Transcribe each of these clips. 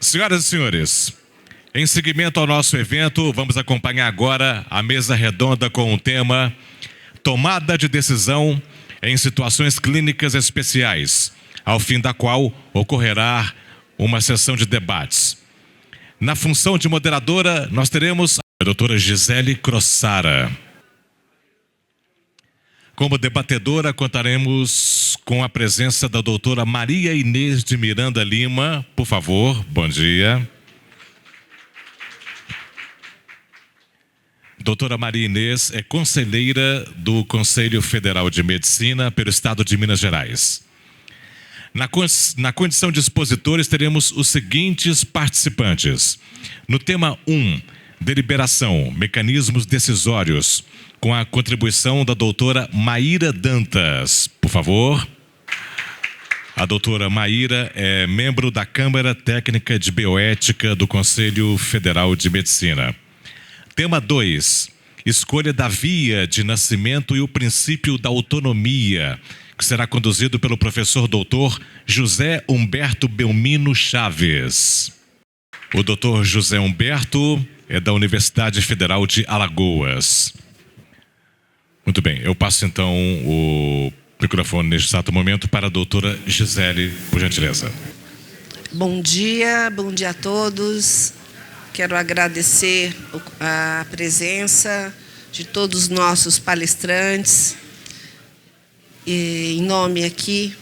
Senhoras e senhores, em seguimento ao nosso evento, vamos acompanhar agora a mesa redonda com o tema Tomada de decisão em situações clínicas especiais, ao fim da qual ocorrerá uma sessão de debates. Na função de moderadora, nós teremos a doutora Gisele Crossara. Como debatedora, contaremos com a presença da doutora Maria Inês de Miranda Lima. Por favor, bom dia. Doutora Maria Inês é conselheira do Conselho Federal de Medicina pelo Estado de Minas Gerais. Na condição de expositores, teremos os seguintes participantes. No tema 1, deliberação, mecanismos decisórios, com a contribuição da doutora Maíra Dantas. Por favor. A doutora Maíra é membro da Câmara Técnica de Bioética do Conselho Federal de Medicina. Tema 2, escolha da via de nascimento e o princípio da autonomia, que será conduzido pelo professor doutor José Humberto Belmino Chaves. O doutor José Humberto é da Universidade Federal de Alagoas. Muito bem, eu passo então o microfone neste exato momento para a doutora Gisele, por gentileza. Bom dia a todos. Quero agradecer a presença de todos os nossos palestrantes. E, em nome aqui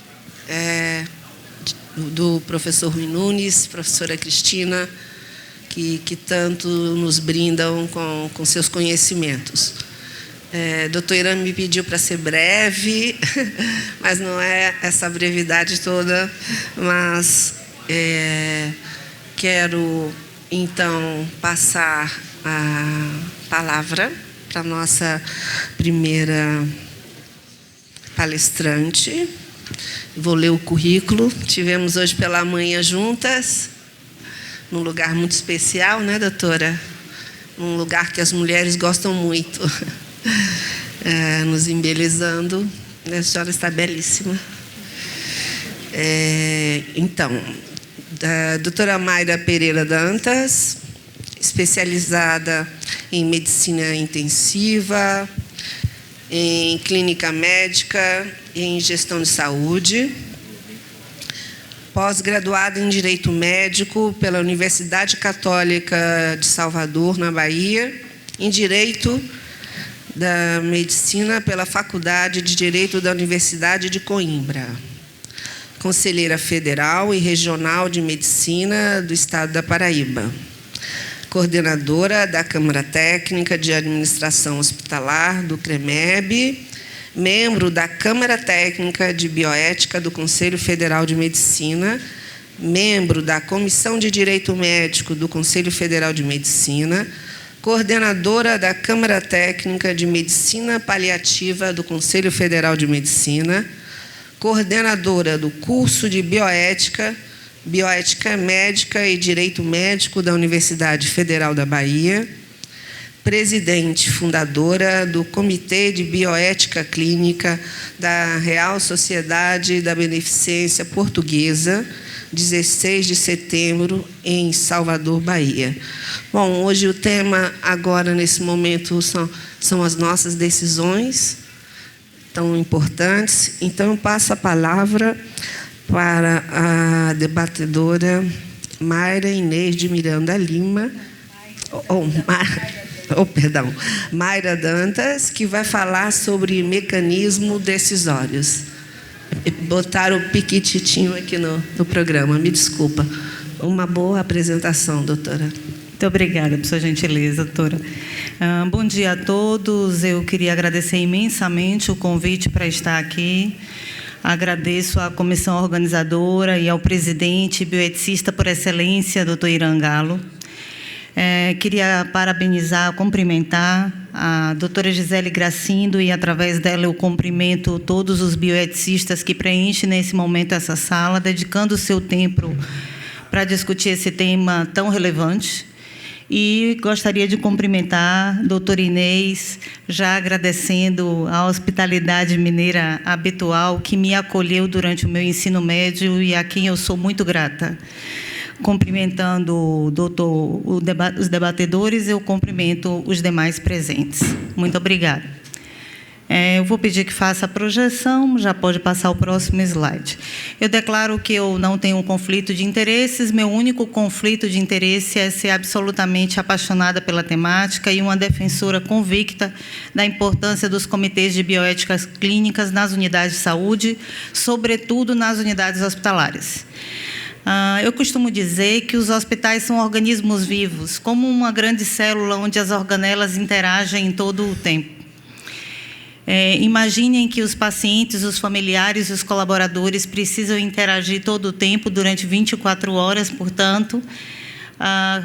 do professor Rui Nunes, professora Cristina, que tanto nos brindam com seus conhecimentos. Doutor Irã me pediu para ser breve, mas não é essa brevidade toda, mas quero então passar a palavra para a nossa primeira palestrante. Vou ler o currículo. Tivemos hoje pela manhã juntas, num lugar muito especial, né, doutora? Um lugar que as mulheres gostam muito. Nos embelezando. A senhora está belíssima. Então, da doutora Mayra Pereira Dantas, especializada em medicina intensiva, em clínica médica e em gestão de saúde. Pós-graduada em Direito Médico pela Universidade Católica de Salvador, na Bahia, em Direito da Medicina pela Faculdade de Direito da Universidade de Coimbra. Conselheira Federal e Regional de Medicina do Estado da Paraíba. Coordenadora da Câmara Técnica de Administração Hospitalar do CREMEB, membro da Câmara Técnica de Bioética do Conselho Federal de Medicina, membro da Comissão de Direito Médico do Conselho Federal de Medicina, coordenadora da Câmara Técnica de Medicina Paliativa do Conselho Federal de Medicina, coordenadora do curso de Bioética, Bioética Médica e Direito Médico da Universidade Federal da Bahia, presidente fundadora do Comitê de Bioética Clínica da Real Sociedade da Beneficência Portuguesa, 16 de setembro, em Salvador, Bahia. Bom, hoje o tema, agora, nesse momento, são as nossas decisões, tão importantes. Então, eu passo a palavra para a debatedora Mayra Inês de Miranda Lima, Mayra Dantas, que vai falar sobre mecanismos decisórios. Botaram o piquititinho aqui no programa, me desculpa. Uma boa apresentação, doutora. Muito obrigada por sua gentileza, doutora. Bom dia a todos. Eu queria agradecer imensamente o convite para estar aqui. Agradeço à comissão organizadora e ao presidente bioeticista por excelência, doutor Irã Galo. Queria parabenizar, cumprimentar a doutora Gisele Gracindo e, através dela, eu cumprimento todos os bioeticistas que preenchem nesse momento essa sala, dedicando o seu tempo para discutir esse tema tão relevante. E gostaria de cumprimentar a doutora Inês, já agradecendo a hospitalidade mineira habitual que me acolheu durante o meu ensino médio e a quem eu sou muito grata. Cumprimentando o doutor, os debatedores, eu cumprimento os demais presentes. Muito obrigada. Eu vou pedir que faça a projeção, já pode passar o próximo slide. Eu declaro que eu não tenho um conflito de interesses, meu único conflito de interesse é ser absolutamente apaixonada pela temática e uma defensora convicta da importância dos comitês de bioéticas clínicas nas unidades de saúde, sobretudo nas unidades hospitalares. Eu costumo dizer que os hospitais são organismos vivos, como uma grande célula onde as organelas interagem em todo o tempo. Imaginem que os pacientes, os familiares e os colaboradores precisam interagir todo o tempo, durante 24 horas, portanto,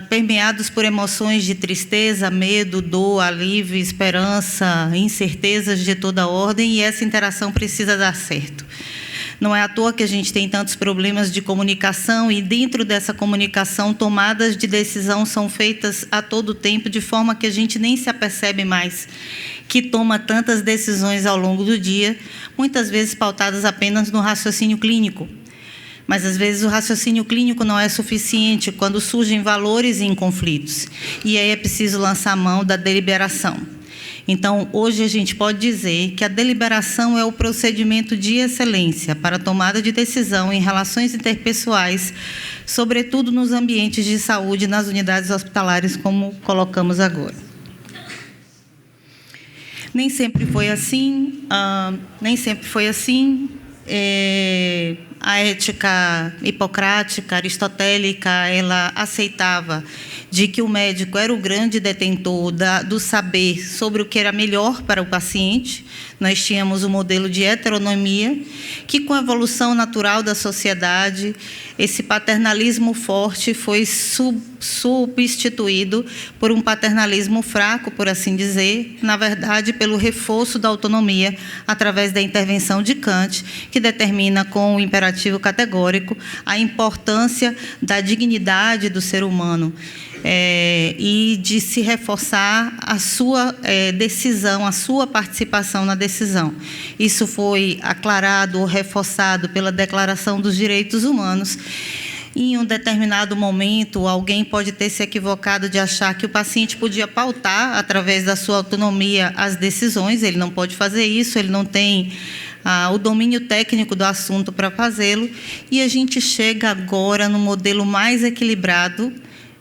permeados por emoções de tristeza, medo, dor, alívio, esperança, incertezas de toda ordem, e essa interação precisa dar certo. Não é à toa que a gente tem tantos problemas de comunicação e, dentro dessa comunicação, tomadas de decisão são feitas a todo tempo, de forma que a gente nem se apercebe mais que toma tantas decisões ao longo do dia, muitas vezes pautadas apenas no raciocínio clínico. Mas, às vezes, o raciocínio clínico não é suficiente quando surgem valores em conflitos. E aí é preciso lançar mão da deliberação. Então, hoje a gente pode dizer que a deliberação é o procedimento de excelência para a tomada de decisão em relações interpessoais, sobretudo nos ambientes de saúde, nas unidades hospitalares, como colocamos agora. Nem sempre foi assim, a ética hipocrática, aristotélica, ela aceitava de que o médico era o grande detentor do saber sobre o que era melhor para o paciente. Nós tínhamos um modelo de heteronomia, que, com a evolução natural da sociedade, esse paternalismo forte foi substituído por um paternalismo fraco, por assim dizer, na verdade, pelo reforço da autonomia através da intervenção de Kant, que determina com o imperativo categórico a importância da dignidade do ser humano. E de se reforçar a sua decisão, a sua participação na decisão. Isso foi aclarado ou reforçado pela Declaração dos Direitos Humanos. Em um determinado momento, alguém pode ter se equivocado de achar que o paciente podia pautar, através da sua autonomia, as decisões. Ele não pode fazer isso, ele não tem o domínio técnico do assunto para fazê-lo. E a gente chega agora no modelo mais equilibrado,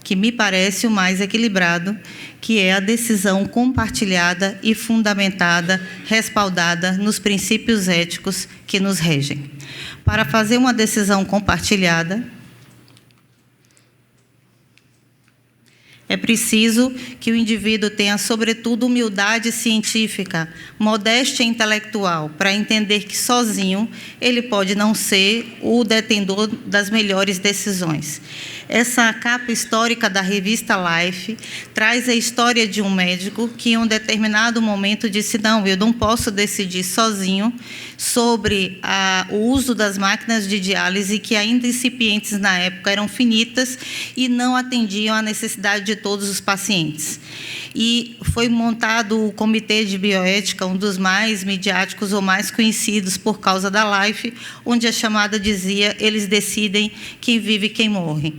que me parece o mais equilibrado, que é a decisão compartilhada e fundamentada, respaldada nos princípios éticos que nos regem. Para fazer uma decisão compartilhada, é preciso que o indivíduo tenha, sobretudo, humildade científica, modéstia intelectual, para entender que, sozinho, ele pode não ser o detentor das melhores decisões. Essa capa histórica da revista Life traz a história de um médico que, em um determinado momento, disse: não, eu não posso decidir sozinho sobre o uso das máquinas de diálise, que, ainda incipientes na época, eram finitas e não atendiam à necessidade de todos os pacientes. E foi montado o Comitê de Bioética, um dos mais midiáticos ou mais conhecidos por causa da Life, onde a chamada dizia: eles decidem quem vive e quem morre.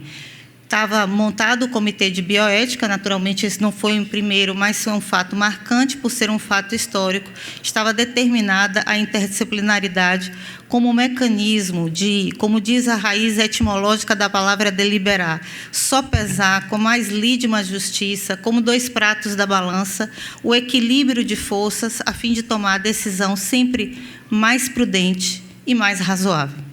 Estava montado o Comitê de Bioética, naturalmente esse não foi o primeiro, mas foi um fato marcante por ser um fato histórico. Estava determinada a interdisciplinaridade como mecanismo de, como diz a raiz etimológica da palavra deliberar, sopesar com mais lídima justiça, como dois pratos da balança, o equilíbrio de forças a fim de tomar a decisão sempre mais prudente e mais razoável.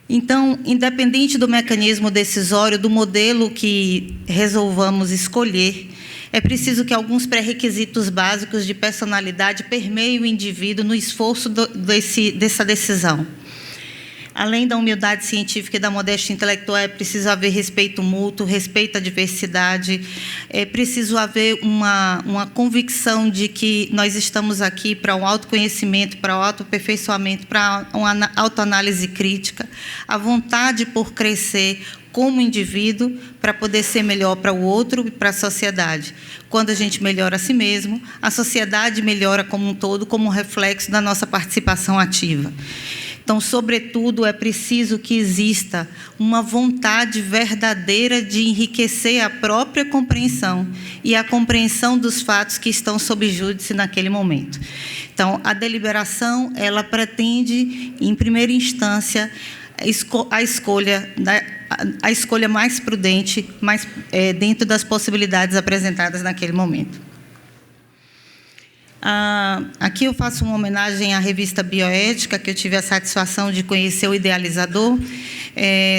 Então, independente do mecanismo decisório, do modelo que resolvamos escolher, é preciso que alguns pré-requisitos básicos de personalidade permeiem o indivíduo no esforço dessa decisão. Além da humildade científica e da modéstia intelectual, é preciso haver respeito mútuo, respeito à diversidade, é preciso haver uma convicção de que nós estamos aqui para um autoconhecimento, para o autoaperfeiçoamento, para uma autoanálise crítica, a vontade por crescer como indivíduo para poder ser melhor para o outro e para a sociedade. Quando a gente melhora a si mesmo, a sociedade melhora como um todo, como um reflexo da nossa participação ativa. Então, sobretudo, é preciso que exista uma vontade verdadeira de enriquecer a própria compreensão e a compreensão dos fatos que estão sob júdice naquele momento. Então, a deliberação, ela pretende, em primeira instância, a escolha mais prudente, dentro das possibilidades apresentadas naquele momento. Aqui eu faço uma homenagem à revista Bioética, que eu tive a satisfação de conhecer o idealizador,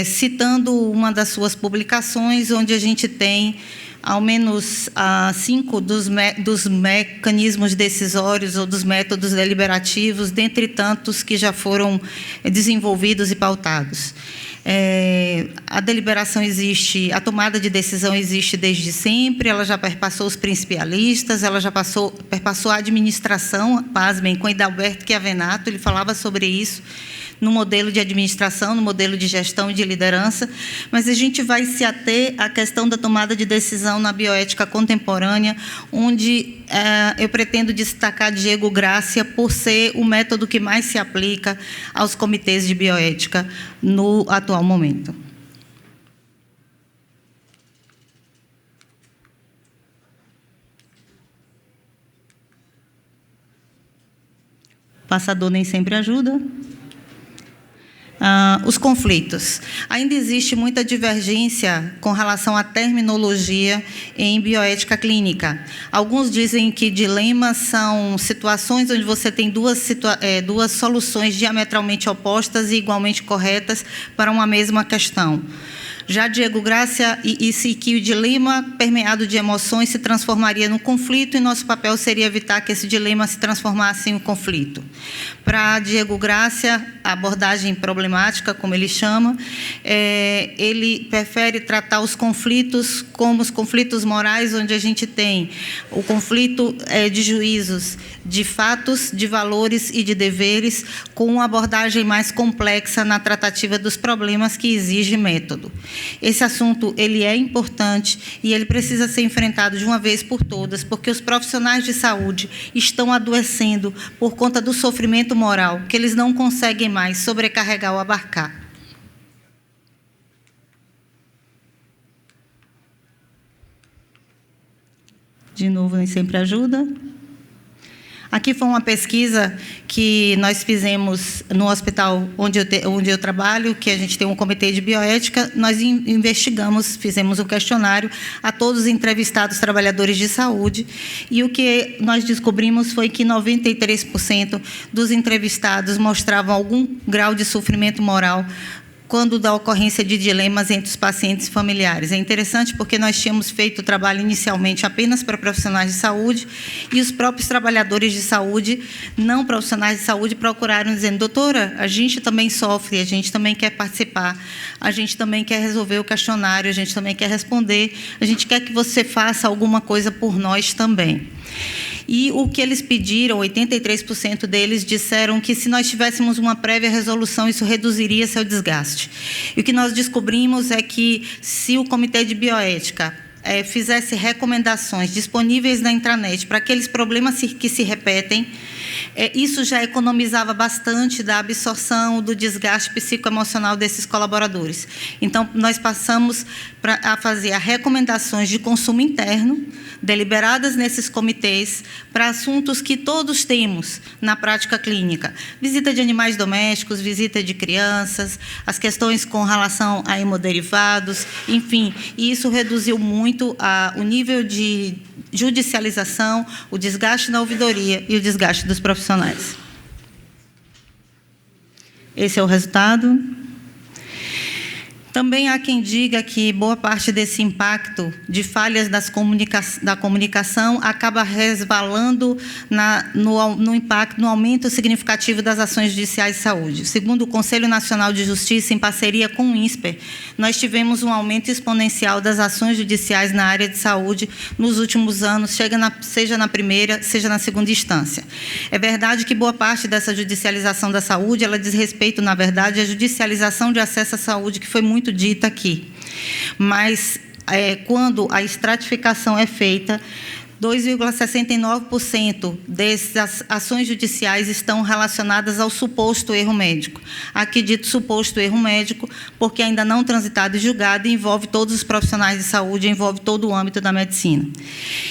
citando uma das suas publicações, onde a gente tem ao menos 5 dos mecanismos decisórios ou dos métodos deliberativos, dentre tantos que já foram desenvolvidos e pautados. A deliberação existe, a tomada de decisão existe desde sempre, ela já perpassou os principialistas, ela já perpassou a administração, pasmem, com Hidalberto Chiavenato, ele falava sobre isso, no modelo de administração, no modelo de gestão e de liderança, mas a gente vai se ater à questão da tomada de decisão na bioética contemporânea, onde eu pretendo destacar Diego Gracia por ser o método que mais se aplica aos comitês de bioética no atual momento. Passador nem sempre ajuda. Os conflitos. Ainda existe muita divergência com relação à terminologia em bioética clínica. Alguns dizem que dilemas são situações onde você tem duas soluções diametralmente opostas e igualmente corretas para uma mesma questão. Já Diego Gracia disse que o dilema permeado de emoções se transformaria num conflito e nosso papel seria evitar que esse dilema se transformasse em um conflito. Para Diego Gracia, a abordagem problemática, como ele chama, ele prefere tratar os conflitos como os conflitos morais, onde a gente tem o conflito de juízos, de fatos, de valores e de deveres, com uma abordagem mais complexa na tratativa dos problemas que exige método. Esse assunto ele é importante e ele precisa ser enfrentado de uma vez por todas, porque os profissionais de saúde estão adoecendo por conta do sofrimento moral, que eles não conseguem mais sobrecarregar ou abarcar. De novo, nem sempre ajuda. Aqui foi uma pesquisa que nós fizemos no hospital onde eu trabalho, que a gente tem um comitê de bioética. Nós investigamos, fizemos um questionário a todos os entrevistados trabalhadores de saúde, e o que nós descobrimos foi que 93% dos entrevistados mostravam algum grau de sofrimento moral quando da ocorrência de dilemas entre os pacientes e familiares. É interessante porque nós tínhamos feito o trabalho inicialmente apenas para profissionais de saúde e os próprios trabalhadores de saúde, não profissionais de saúde, procuraram dizendo: doutora, a gente também sofre, a gente também quer participar, a gente também quer resolver o questionário, a gente também quer responder, a gente quer que você faça alguma coisa por nós também. E o que eles pediram, 83% deles disseram que se nós tivéssemos uma prévia resolução, isso reduziria seu desgaste. E o que nós descobrimos é que se o Comitê de Bioética fizesse recomendações disponíveis na intranet para aqueles problemas que se repetem, isso já economizava bastante da absorção, do desgaste psicoemocional desses colaboradores. Então, nós passamos a fazer recomendações de consumo interno, deliberadas nesses comitês, para assuntos que todos temos na prática clínica. Visita de animais domésticos, visita de crianças, as questões com relação a hemoderivados, enfim. E isso reduziu muito o nível de judicialização, o desgaste na ouvidoria e o desgaste dos profissionais. Esse é o resultado. Também há quem diga que boa parte desse impacto de falhas da comunicação acaba resvalando no impacto, no aumento significativo das ações judiciais de saúde. Segundo o Conselho Nacional de Justiça, em parceria com o INSPER, nós tivemos um aumento exponencial das ações judiciais na área de saúde nos últimos anos, seja na primeira, seja na segunda instância. É verdade que boa parte dessa judicialização da saúde, ela diz respeito, na verdade, à judicialização de acesso à saúde, que foi muito dita aqui. Mas, quando a estratificação é feita, 2,69% dessas ações judiciais estão relacionadas ao suposto erro médico. Aqui dito suposto erro médico, porque ainda não transitado e julgado, e envolve todos os profissionais de saúde, envolve todo o âmbito da medicina.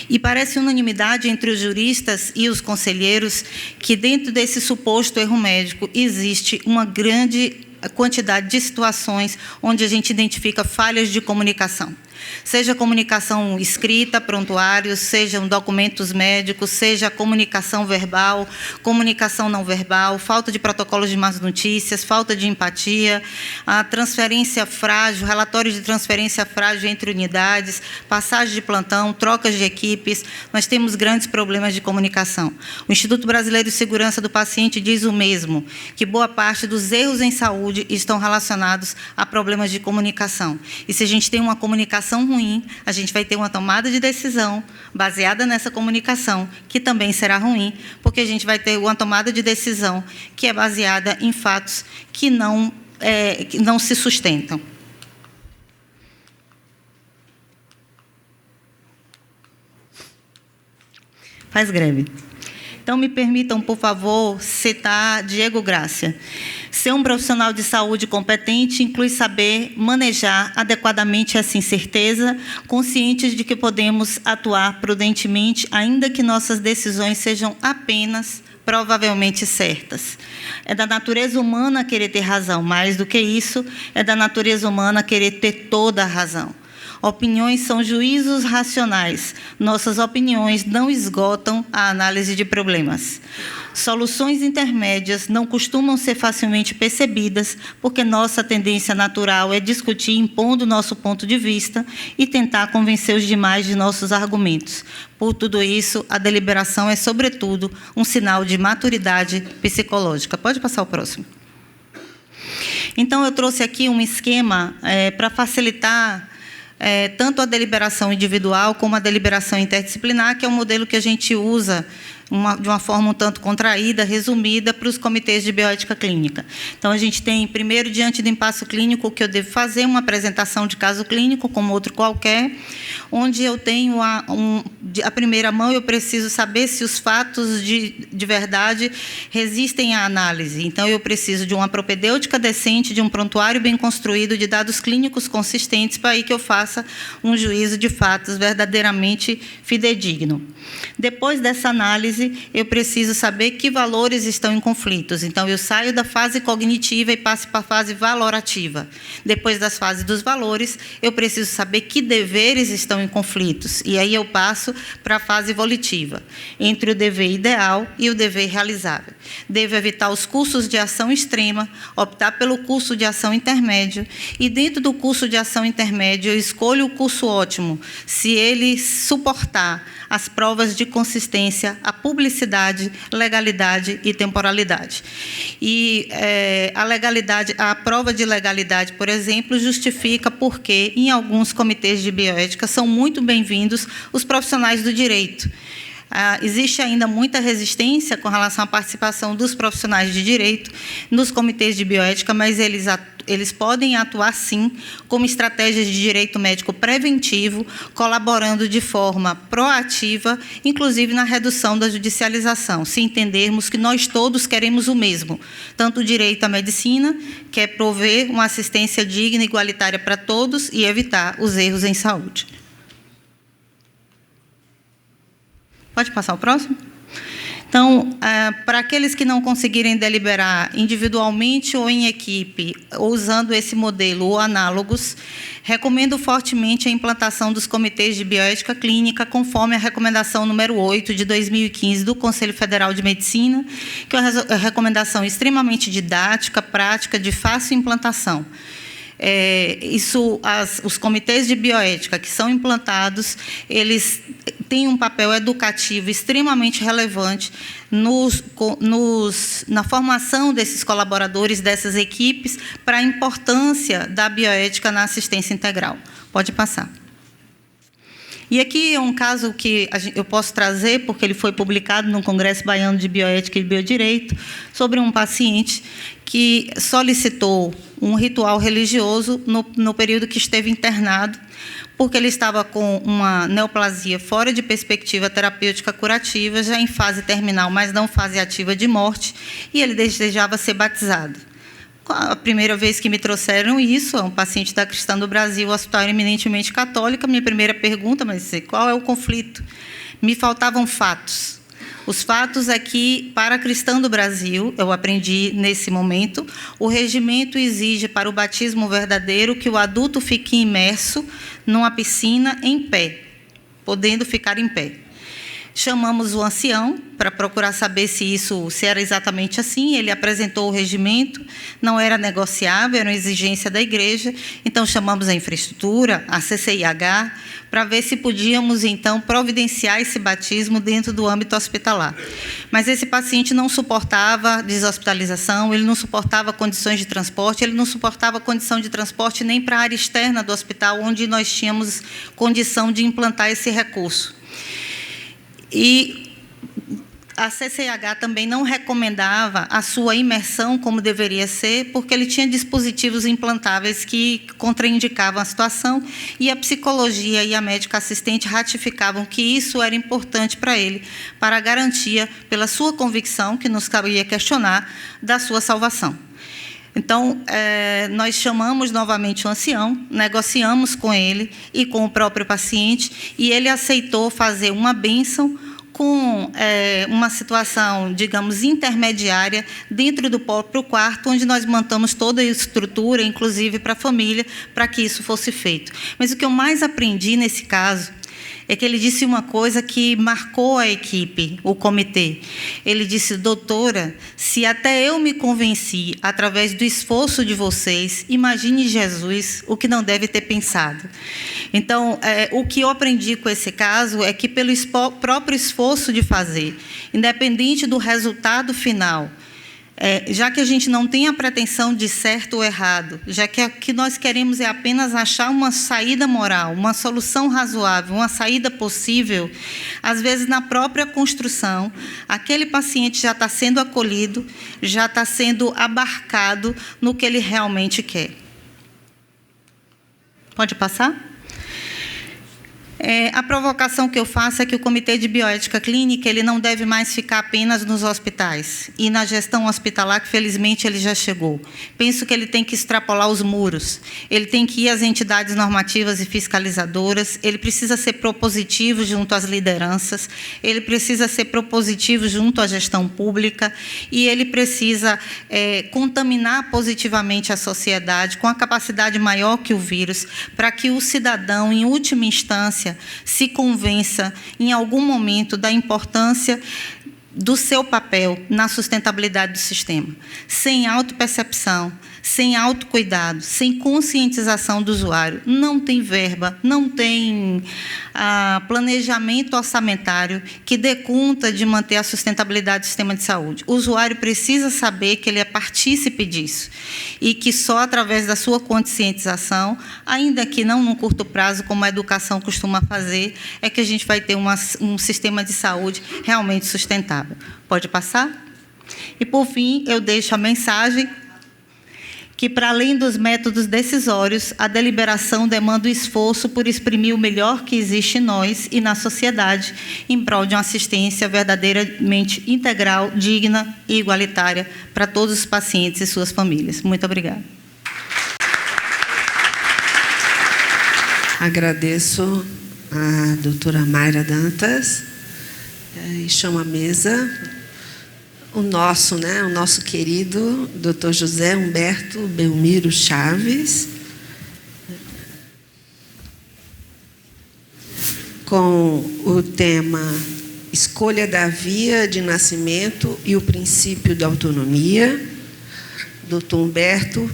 E parece unanimidade entre os juristas e os conselheiros que dentro desse suposto erro médico existe uma grande quantidade de situações onde a gente identifica falhas de comunicação. Seja comunicação escrita, prontuários, sejam documentos médicos, seja comunicação verbal, comunicação não verbal, falta de protocolos de más notícias, falta de empatia, a transferência frágil, relatórios de transferência frágil entre unidades, passagem de plantão, trocas de equipes. Nós temos grandes problemas de comunicação. O Instituto Brasileiro de Segurança do Paciente diz o mesmo, que boa parte dos erros em saúde estão relacionados a problemas de comunicação. E se a gente tem uma comunicação ruim, a gente vai ter uma tomada de decisão baseada nessa comunicação, que também será ruim, porque a gente vai ter uma tomada de decisão que é baseada em fatos que não se sustentam. Faz greve. Então, me permitam, por favor, citar Diego Grácia. Ser um profissional de saúde competente inclui saber manejar adequadamente essa incerteza, conscientes de que podemos atuar prudentemente, ainda que nossas decisões sejam apenas provavelmente certas. É da natureza humana querer ter razão, mais do que isso, é da natureza humana querer ter toda a razão. Opiniões são juízos racionais. Nossas opiniões não esgotam a análise de problemas. Soluções intermédias não costumam ser facilmente percebidas, porque nossa tendência natural é discutir impondo nosso ponto de vista e tentar convencer os demais de nossos argumentos. Por tudo isso, a deliberação é, sobretudo, um sinal de maturidade psicológica. Pode passar o próximo. Então, eu trouxe aqui um esquema para facilitar tanto a deliberação individual como a deliberação interdisciplinar, que é um modelo que a gente usa de uma forma um tanto contraída, resumida, para os comitês de bioética clínica. Então, a gente tem, primeiro, diante do impasse clínico, o que eu devo fazer, uma apresentação de caso clínico, como outro qualquer, onde eu tenho a primeira mão, eu preciso saber se os fatos de verdade resistem à análise. Então, eu preciso de uma propedêutica decente, de um prontuário bem construído, de dados clínicos consistentes, para aí que eu faça um juízo de fatos verdadeiramente fidedigno. Depois dessa análise, eu preciso saber que valores estão em conflitos. Então, eu saio da fase cognitiva e passo para a fase valorativa. Depois das fases dos valores, eu preciso saber que deveres estão em conflitos. E aí eu passo para a fase volitiva, entre o dever ideal e o dever realizável. Devo evitar os cursos de ação extrema, optar pelo curso de ação intermédio, e dentro do curso de ação intermédio, eu escolho o curso ótimo, se ele suportar as provas de consistência, a publicidade, legalidade e temporalidade. E a legalidade, a prova de legalidade, por exemplo, justifica porque, em alguns comitês de bioética, são muito bem-vindos os profissionais do direito. Existe ainda muita resistência com relação à participação dos profissionais de direito nos comitês de bioética, mas eles podem atuar, sim, como estratégias de direito médico preventivo, colaborando de forma proativa, inclusive na redução da judicialização, se entendermos que nós todos queremos o mesmo, tanto o direito à medicina, que é prover uma assistência digna e igualitária para todos e evitar os erros em saúde. Pode passar o próximo? Então, para aqueles que não conseguirem deliberar individualmente ou em equipe, ou usando esse modelo ou análogos, recomendo fortemente a implantação dos comitês de bioética clínica, conforme a recomendação número 8 de 2015 do Conselho Federal de Medicina, que é uma recomendação extremamente didática, prática, de fácil implantação. Os comitês de bioética que são implantados, eles têm um papel educativo extremamente relevante na formação desses colaboradores, dessas equipes, para a importância da bioética na assistência integral. Pode passar. E aqui é um caso que eu posso trazer, porque ele foi publicado no Congresso Baiano de Bioética e Biodireito, sobre um paciente que solicitou um ritual religioso no período que esteve internado, porque ele estava com uma neoplasia fora de perspectiva terapêutica curativa, já em fase terminal, mas não fase ativa de morte, e ele desejava ser batizado. A primeira vez que me trouxeram isso, é um paciente da Cristã do Brasil, hospital eminentemente católica, minha primeira pergunta, mas qual é o conflito? Me faltavam fatos. Os fatos é que, para a Cristã do Brasil, eu aprendi nesse momento, o regimento exige para o batismo verdadeiro que o adulto fique imerso numa piscina em pé, podendo ficar em pé. Chamamos o ancião para procurar saber se era exatamente assim. Ele apresentou o regimento, não era negociável, era uma exigência da igreja. Então, chamamos a infraestrutura, a CCIH, para ver se podíamos, então, providenciar esse batismo dentro do âmbito hospitalar. Mas esse paciente não suportava deshospitalização, ele não suportava condições de transporte, ele não suportava condição de transporte nem para a área externa do hospital, onde nós tínhamos condição de implantar esse recurso. E a CCH também não recomendava a sua imersão como deveria ser, porque ele tinha dispositivos implantáveis que contraindicavam a situação, e a psicologia e a médica assistente ratificavam que isso era importante para ele, para a garantia, pela sua convicção, que nos cabia questionar, da sua salvação. Então, nós chamamos novamente o ancião, negociamos com ele e com o próprio paciente, e ele aceitou fazer uma bênção com uma situação, digamos, intermediária, dentro do próprio quarto, onde nós montamos toda a estrutura, inclusive para a família, para que isso fosse feito. Mas o que eu mais aprendi nesse caso é que ele disse uma coisa que marcou a equipe, o comitê. Ele disse: doutora, se até eu me convenci através do esforço de vocês, imagine Jesus, o que não deve ter pensado. Então, o que eu aprendi com esse caso é que, pelo próprio esforço de fazer, independente do resultado final, já que a gente não tem a pretensão de certo ou errado, já que o que nós queremos é apenas achar uma saída moral, uma solução razoável, uma saída possível, às vezes, na própria construção, aquele paciente já está sendo acolhido, já está sendo abarcado no que ele realmente quer. Pode passar? A provocação que eu faço é que o Comitê de Bioética Clínica ele não deve mais ficar apenas nos hospitais e na gestão hospitalar, que felizmente ele já chegou. Penso que ele tem que extrapolar os muros, ele tem que ir às entidades normativas e fiscalizadoras, ele precisa ser propositivo junto às lideranças, ele precisa ser propositivo junto à gestão pública e ele precisa contaminar positivamente a sociedade com a capacidade maior que o vírus, para que o cidadão, em última instância, se convença em algum momento da importância do seu papel na sustentabilidade do sistema. Sem autopercepção, sem autocuidado, sem conscientização do usuário, não tem verba, não tem planejamento orçamentário que dê conta de manter a sustentabilidade do sistema de saúde. O usuário precisa saber que ele é partícipe disso e que só através da sua conscientização, ainda que não num curto prazo, como a educação costuma fazer, é que a gente vai ter um sistema de saúde realmente sustentável. Pode passar? E, por fim, eu deixo a mensagem que, para além dos métodos decisórios, a deliberação demanda o esforço por exprimir o melhor que existe em nós e na sociedade, em prol de uma assistência verdadeiramente integral, digna e igualitária para todos os pacientes e suas famílias. Muito obrigada. Agradeço a doutora Mayra Dantas e chamo à mesa o nosso querido Dr. José Humberto Belmiro Chaves, com o tema Escolha da Via de Nascimento e o Princípio da Autonomia. Dr. Humberto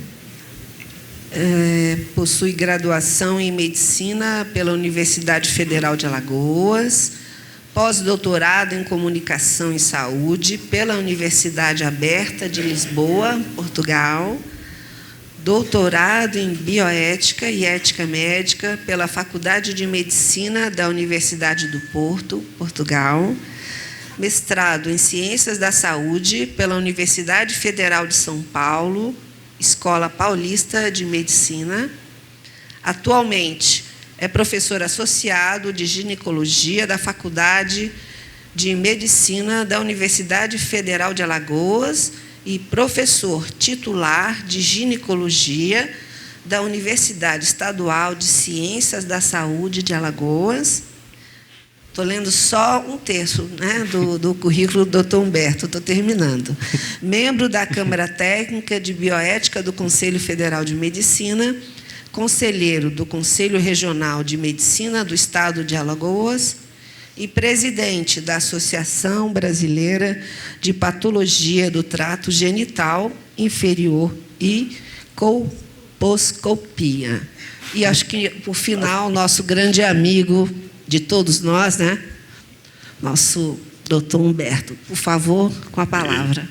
possui graduação em Medicina pela Universidade Federal de Alagoas, pós-doutorado em Comunicação e Saúde pela Universidade Aberta de Lisboa, Portugal, doutorado em Bioética e Ética Médica pela Faculdade de Medicina da Universidade do Porto, Portugal, mestrado em Ciências da Saúde pela Universidade Federal de São Paulo, Escola Paulista de Medicina. Atualmente é professor associado de ginecologia da Faculdade de Medicina da Universidade Federal de Alagoas e professor titular de ginecologia da Universidade Estadual de Ciências da Saúde de Alagoas. Estou lendo só um terço, né, do currículo do Dr. Humberto, estou terminando. Membro da Câmara Técnica de Bioética do Conselho Federal de Medicina, conselheiro do Conselho Regional de Medicina do Estado de Alagoas e presidente da Associação Brasileira de Patologia do Trato Genital Inferior e Colposcopia. E acho que, por final, nosso grande amigo de todos nós, né? Nosso doutor Humberto. Por favor, com a palavra.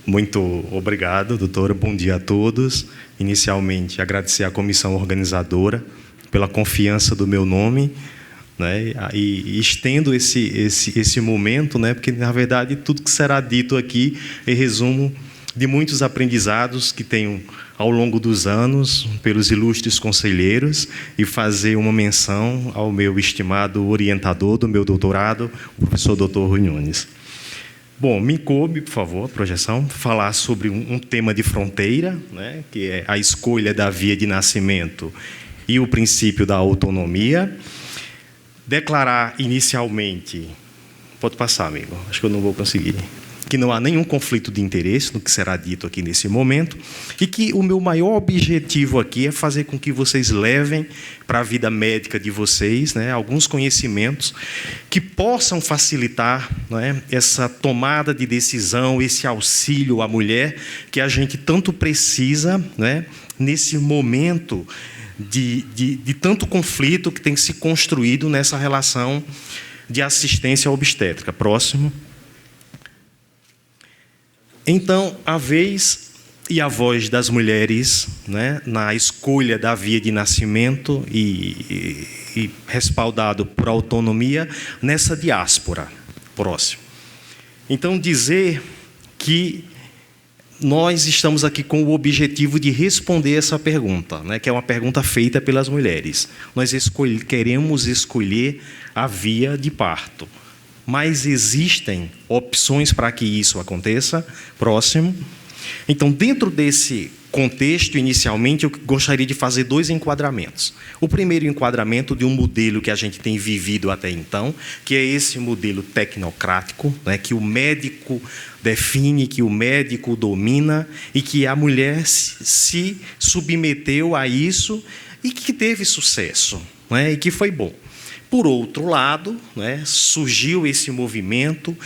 Muito obrigado, doutora. Bom dia a todos. Inicialmente, agradecer à comissão organizadora pela confiança do meu nome, né? E estendo esse momento, né? Porque, na verdade, tudo que será dito aqui é resumo de muitos aprendizados que tenho ao longo dos anos pelos ilustres conselheiros e fazer uma menção ao meu estimado orientador do meu doutorado, o professor Dr. Rui Nunes. Bom, me coube, por favor, a projeção, falar sobre um tema de fronteira, né, que é a escolha da via de nascimento e o princípio da autonomia. Declarar inicialmente... Pode passar, amigo, acho que eu não vou conseguir. Que não há nenhum conflito de interesse no que será dito aqui nesse momento e que o meu maior objetivo aqui é fazer com que vocês levem para a vida médica de vocês, né, alguns conhecimentos que possam facilitar, né, essa tomada de decisão, esse auxílio à mulher que a gente tanto precisa, né, nesse momento de tanto conflito que tem se construído nessa relação de assistência obstétrica. Próximo. Então, a vez e a voz das mulheres, né, na escolha da via de nascimento e respaldado por autonomia nessa diáspora. Próximo. Então, dizer que nós estamos aqui com o objetivo de responder essa pergunta, né, que é uma pergunta feita pelas mulheres. Nós queremos escolher a via de parto. Mas existem opções para que isso aconteça. Próximo. Então, dentro desse contexto, inicialmente, eu gostaria de fazer 2 enquadramentos. O primeiro enquadramento de um modelo que a gente tem vivido até então, que é esse modelo tecnocrático, né, que o médico define, que o médico domina e que a mulher se submeteu a isso e que teve sucesso, né, e que foi bom. Por outro lado, né, surgiu esse movimento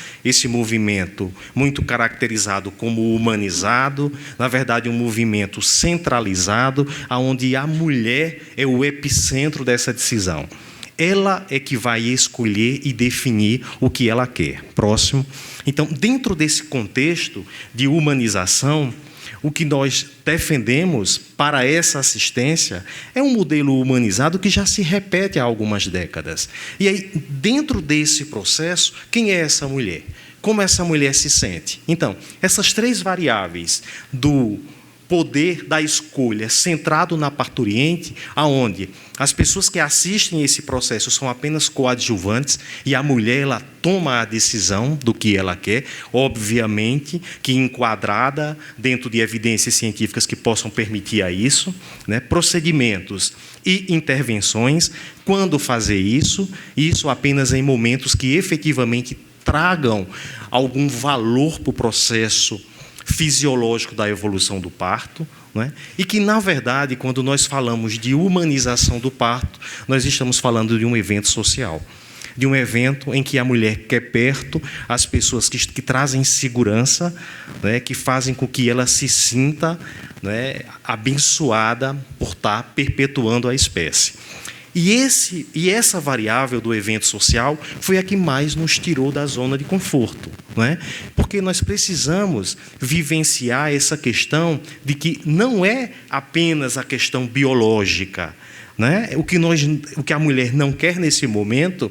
muito caracterizado como humanizado, na verdade um movimento centralizado, onde a mulher é o epicentro dessa decisão. Ela é que vai escolher e definir o que ela quer. Próximo. Então, dentro desse contexto de humanização, o que nós defendemos para essa assistência é um modelo humanizado que já se repete há algumas décadas. E aí, dentro desse processo, quem é essa mulher? Como essa mulher se sente? Então, essas 3 variáveis do poder da escolha centrado na parturiente, aonde as pessoas que assistem esse processo são apenas coadjuvantes e a mulher ela toma a decisão do que ela quer, obviamente que enquadrada dentro de evidências científicas que possam permitir a isso, né, procedimentos e intervenções, quando fazer isso apenas em momentos que efetivamente tragam algum valor para o processo fisiológico da evolução do parto, né? E que, na verdade, quando nós falamos de humanização do parto, nós estamos falando de um evento social, de um evento em que a mulher quer perto as pessoas que trazem segurança, né? Que fazem com que ela se sinta, né, abençoada por estar perpetuando a espécie. E essa variável do evento social foi a que mais nos tirou da zona de conforto, não é? Porque nós precisamos vivenciar essa questão de que não é apenas a questão biológica, né? O que a mulher não quer nesse momento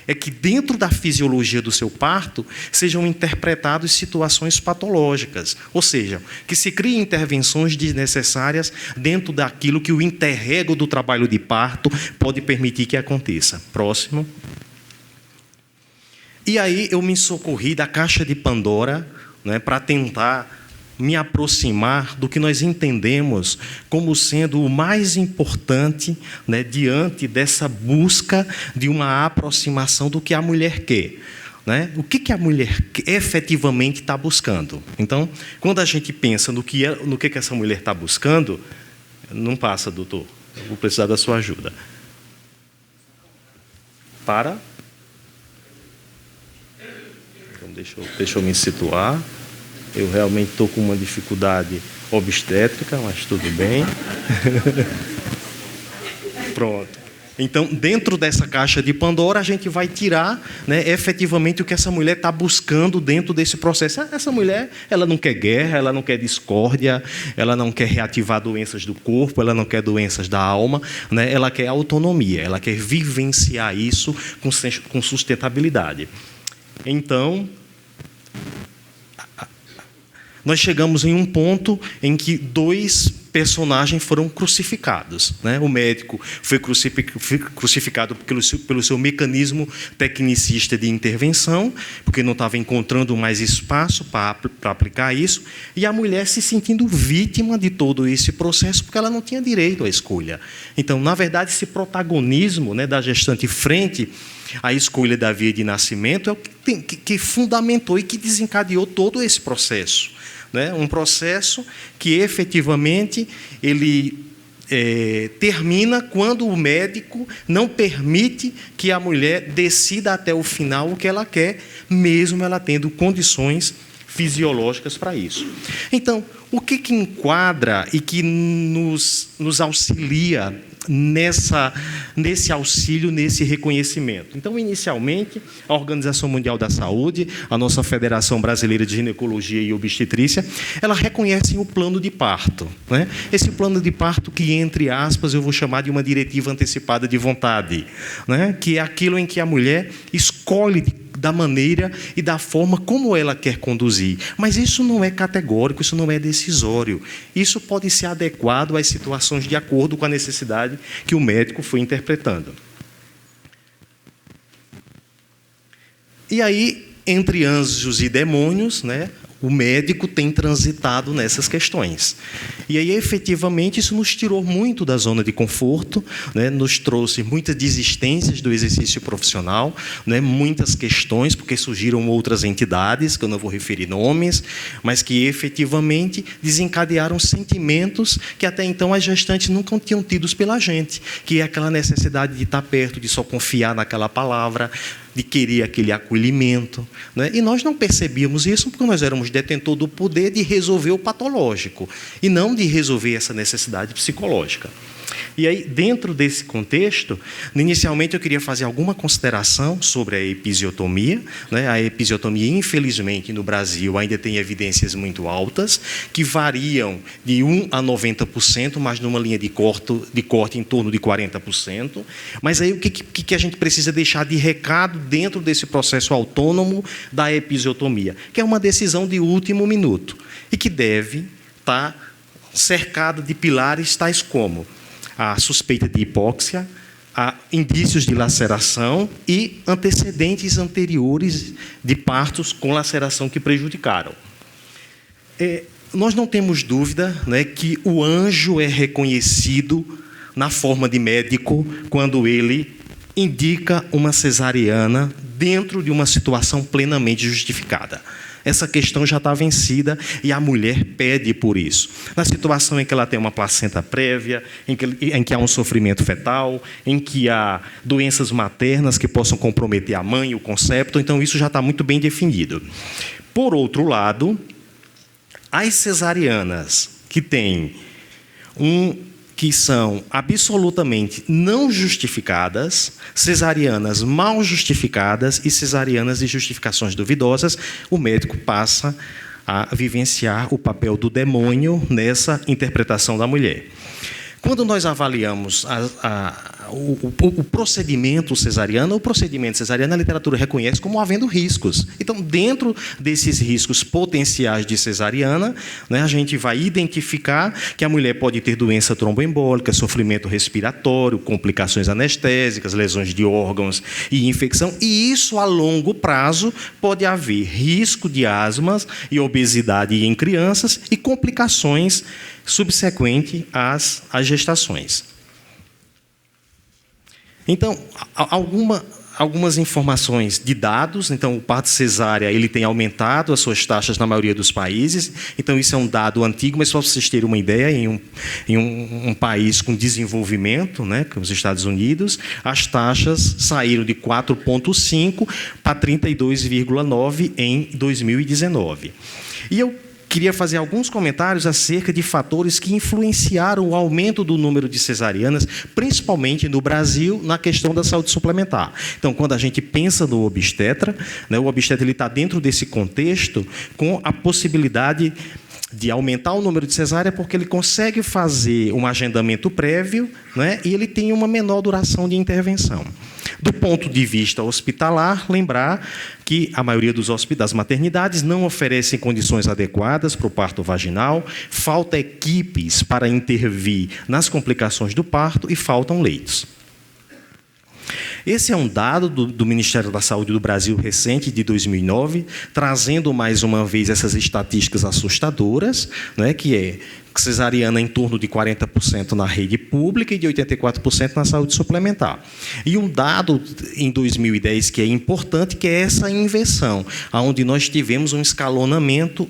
é que dentro da fisiologia do seu parto sejam interpretadas situações patológicas, ou seja, que se criem intervenções desnecessárias dentro daquilo que o interrego do trabalho de parto pode permitir que aconteça. Próximo. E aí eu me socorri da caixa de Pandora, né, para tentar me aproximar do que nós entendemos como sendo o mais importante, né, diante dessa busca de uma aproximação do que a mulher quer. Né? O que a mulher efetivamente está buscando? Então, quando a gente pensa no que essa mulher está buscando, não passa, doutor, eu vou precisar da sua ajuda. Para. Então, deixa eu me situar. Eu realmente estou com uma dificuldade obstétrica, mas tudo bem. Pronto. Então, dentro dessa caixa de Pandora, a gente vai tirar, né, efetivamente o que essa mulher está buscando dentro desse processo. Essa mulher, ela não quer guerra, ela não quer discórdia, ela não quer reativar doenças do corpo, ela não quer doenças da alma, né, ela quer autonomia, ela quer vivenciar isso com sustentabilidade. Então, nós chegamos em um ponto em que 2 personagens foram crucificados. Né? O médico foi crucificado pelo seu mecanismo tecnicista de intervenção, porque não estava encontrando mais espaço para aplicar isso, e a mulher se sentindo vítima de todo esse processo, porque ela não tinha direito à escolha. Então, na verdade, esse protagonismo, né, da gestante frente à escolha da via de nascimento é o que fundamentou e que desencadeou todo esse processo. Né? Um processo que efetivamente ele termina quando o médico não permite que a mulher decida até o final o que ela quer, mesmo ela tendo condições fisiológicas para isso. Então, o que enquadra e que nos auxilia nesse auxílio, nesse reconhecimento? Então, inicialmente, a Organização Mundial da Saúde, a nossa Federação Brasileira de Ginecologia e Obstetrícia, ela reconhece o plano de parto. Né? Esse plano de parto que, entre aspas, eu vou chamar de uma diretiva antecipada de vontade, né? Que é aquilo em que a mulher escolhe da maneira e da forma como ela quer conduzir. Mas isso não é categórico, isso não é decisório. Isso pode ser adequado às situações de acordo com a necessidade que o médico foi interpretando. E aí, entre anjos e demônios, né, o médico tem transitado nessas questões. E aí, efetivamente, isso nos tirou muito da zona de conforto, né? Nos trouxe muitas desistências do exercício profissional, né? Muitas questões, porque surgiram outras entidades, que eu não vou referir nomes, mas que efetivamente desencadearam sentimentos que até então as gestantes nunca tinham tidos pela gente, que é aquela necessidade de estar perto, de só confiar naquela palavra, de querer aquele acolhimento. Né? E nós não percebíamos isso porque nós éramos detentor do poder de resolver o patológico e não de resolver essa necessidade psicológica. E aí, dentro desse contexto, inicialmente eu queria fazer alguma consideração sobre a episiotomia. Né? A episiotomia, infelizmente, no Brasil ainda tem evidências muito altas, que variam de 1% a 90%, mas numa linha de corte em torno de 40%. Mas aí o que a gente precisa deixar de recado dentro desse processo autônomo da episiotomia? Que é uma decisão de último minuto e que deve estar cercada de pilares tais como a suspeita de hipóxia, a indícios de laceração e antecedentes anteriores de partos com laceração que prejudicaram. Nós não temos dúvida, né, que o anjo é reconhecido na forma de médico quando ele indica uma cesariana dentro de uma situação plenamente justificada. Essa questão já está vencida e a mulher pede por isso. Na situação em que ela tem uma placenta prévia, em que há um sofrimento fetal, em que há doenças maternas que possam comprometer a mãe, o concepto, então isso já está muito bem definido. Por outro lado, as cesarianas que são absolutamente não justificadas, cesarianas mal justificadas e cesarianas de justificações duvidosas, o médico passa a vivenciar o papel do demônio nessa interpretação da mulher. Quando nós avaliamos o procedimento cesariano, a literatura reconhece como havendo riscos. Então, dentro desses riscos potenciais de cesariana, né, a gente vai identificar que a mulher pode ter doença tromboembólica, sofrimento respiratório, complicações anestésicas, lesões de órgãos e infecção, e isso a longo prazo pode haver risco de asmas e obesidade em crianças e complicações subsequentes às gestações. Então, algumas informações de dados. Então, o parto cesárea ele tem aumentado as suas taxas na maioria dos países. Então, isso é um dado antigo, mas só para vocês terem uma ideia, em um país com desenvolvimento, né, como os Estados Unidos, as taxas saíram de 4,5 para 32,9 em 2019. E eu queria fazer alguns comentários acerca de fatores que influenciaram o aumento do número de cesarianas, principalmente no Brasil, na questão da saúde suplementar. Então, quando a gente pensa no obstetra, né, o obstetra está dentro desse contexto com a possibilidade de aumentar o número de cesárea, porque ele consegue fazer um agendamento prévio, né, e ele tem uma menor duração de intervenção. Do ponto de vista hospitalar, lembrar que a maioria das maternidades não oferecem condições adequadas para o parto vaginal, falta equipes para intervir nas complicações do parto e faltam leitos. Esse é um dado do Ministério da Saúde do Brasil recente, de 2009, trazendo mais uma vez essas estatísticas assustadoras, né, que é cesariana em torno de 40% na rede pública e de 84% na saúde suplementar. E um dado em 2010 que é importante, que é essa inversão, onde nós tivemos um escalonamento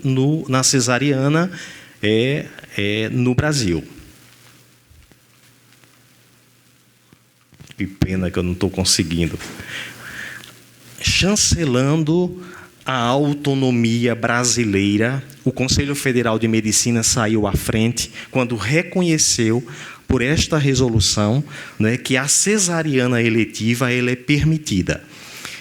na cesariana no Brasil. Que pena que eu não estou conseguindo. Chancelando a autonomia brasileira, o Conselho Federal de Medicina saiu à frente quando reconheceu, por esta resolução, né, que a cesariana eletiva ela é permitida.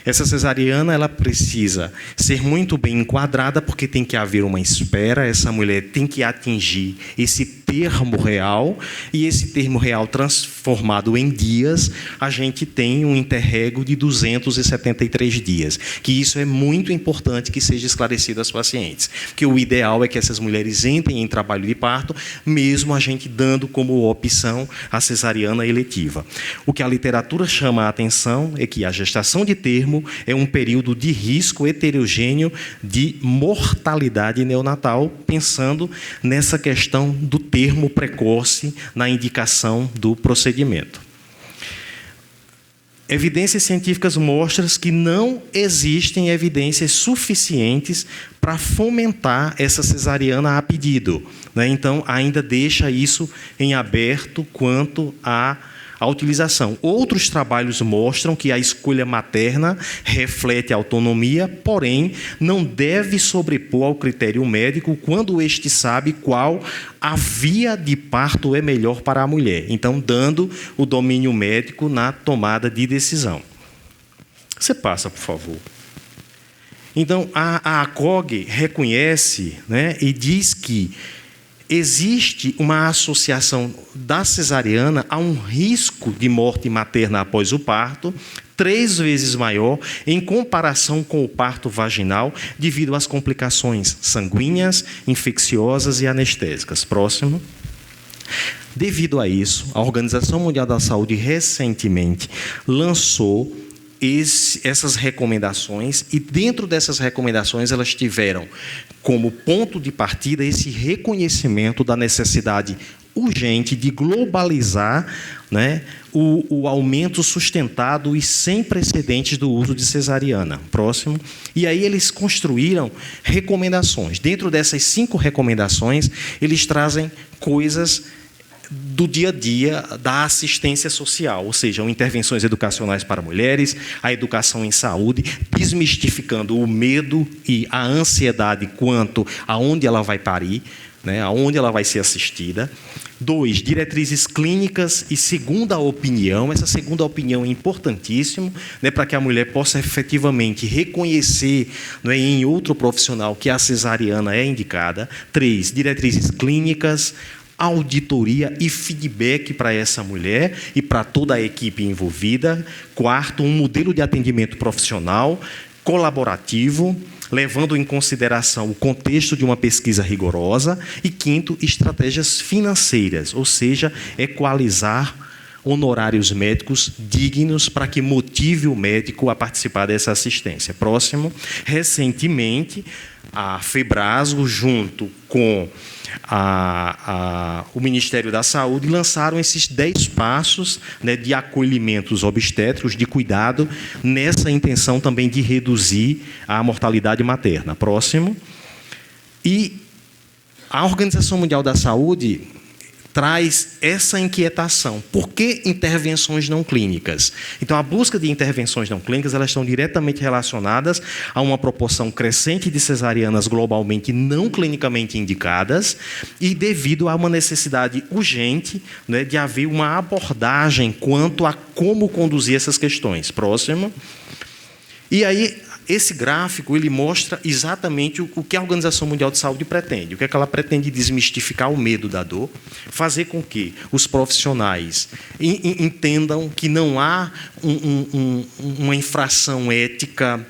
Essa cesariana ela precisa ser muito bem enquadrada, porque tem que haver uma espera, essa mulher tem que atingir esse termo real, e esse termo real transformado em dias, a gente tem um interregno de 273 dias, que isso é muito importante que seja esclarecido aos pacientes, porque o ideal é que essas mulheres entrem em trabalho de parto, mesmo a gente dando como opção a cesariana eletiva. O que a literatura chama a atenção é que a gestação de termo é um período de risco heterogêneo de mortalidade neonatal, pensando nessa questão do termo precoce na indicação do procedimento. Evidências científicas mostram que não existem evidências suficientes para fomentar essa cesariana a pedido, né? Então, ainda deixa isso em aberto quanto à utilização. Outros trabalhos mostram que a escolha materna reflete a autonomia, porém, não deve sobrepor ao critério médico quando este sabe qual a via de parto é melhor para a mulher. Então, dando o domínio médico na tomada de decisão. Você passa, por favor. Então, a ACOG reconhece, né, e diz que existe uma associação da cesariana a um risco de morte materna após o parto 3 vezes maior em comparação com o parto vaginal, devido às complicações sanguíneas, infecciosas e anestésicas. Próximo. Devido a isso, a Organização Mundial da Saúde recentemente lançou essas recomendações, e dentro dessas recomendações elas tiveram como ponto de partida esse reconhecimento da necessidade urgente de globalizar, né, o aumento sustentado e sem precedentes do uso de cesariana. Próximo. E aí eles construíram recomendações. Dentro dessas 5 recomendações, eles trazem coisas do dia a dia da assistência social, ou seja, intervenções educacionais para mulheres, a educação em saúde, desmistificando o medo e a ansiedade quanto a onde ela vai parir, né, aonde ela vai ser assistida. 2, diretrizes clínicas e segunda opinião. Essa segunda opinião é importantíssimo, né, para que a mulher possa efetivamente reconhecer, né, em outro profissional que a cesariana é indicada. 3, diretrizes clínicas auditoria e feedback para essa mulher e para toda a equipe envolvida. Quarto, um modelo de atendimento profissional, colaborativo, levando em consideração o contexto de uma pesquisa rigorosa. E quinto, estratégias financeiras, ou seja, equalizar honorários médicos dignos para que motive o médico a participar dessa assistência. Próximo, recentemente, a FEBRASGO, junto com o Ministério da Saúde, lançaram esses 10 passos, né, de acolhimentos obstétricos, de cuidado, nessa intenção também de reduzir a mortalidade materna. Próximo. E a Organização Mundial da Saúde traz essa inquietação. Por que intervenções não clínicas? Então, a busca de intervenções não clínicas, elas estão diretamente relacionadas a uma proporção crescente de cesarianas globalmente não clinicamente indicadas e devido a uma necessidade urgente, né, de haver uma abordagem quanto a como conduzir essas questões. Próximo. E aí, esse gráfico ele mostra exatamente o que a Organização Mundial de Saúde pretende. O que é que ela pretende? Desmistificar o medo da dor, fazer com que os profissionais entendam que não há uma infração ética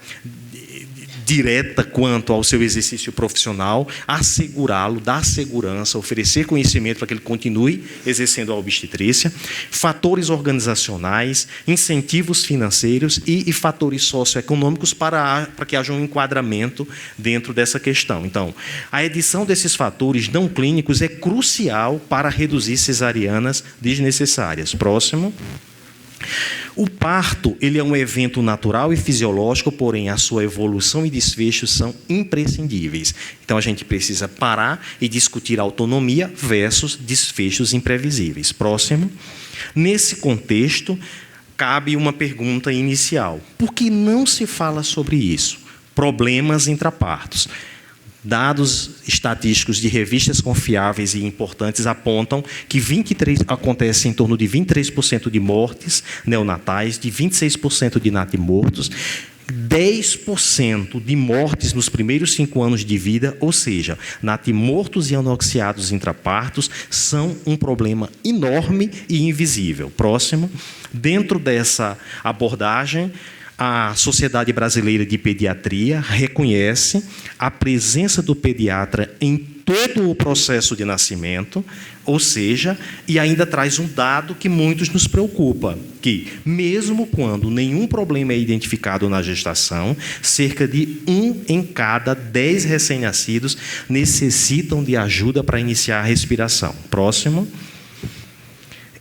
direta quanto ao seu exercício profissional, assegurá-lo, dar segurança, oferecer conhecimento para que ele continue exercendo a obstetrícia, fatores organizacionais, incentivos financeiros e fatores socioeconômicos para que haja um enquadramento dentro dessa questão. Então, a edição desses fatores não clínicos é crucial para reduzir cesarianas desnecessárias. Próximo. O parto ele é um evento natural e fisiológico, porém a sua evolução e desfecho são imprescindíveis. Então a gente precisa parar e discutir autonomia versus desfechos imprevisíveis. Próximo. Nesse contexto, cabe uma pergunta inicial. Por que não se fala sobre isso? Problemas intrapartos. Dados estatísticos de revistas confiáveis e importantes apontam que acontece em torno de 23% de mortes neonatais, de 26% de natimortos, 10% de mortes nos primeiros 5 anos de vida, ou seja, natimortos e anoxiados intrapartos são um problema enorme e invisível. Próximo. Dentro dessa abordagem, a Sociedade Brasileira de Pediatria reconhece a presença do pediatra em todo o processo de nascimento, ou seja, e ainda traz um dado que muitos nos preocupa, que mesmo quando nenhum problema é identificado na gestação, cerca de 1 em cada 10 recém-nascidos necessitam de ajuda para iniciar a respiração. Próximo.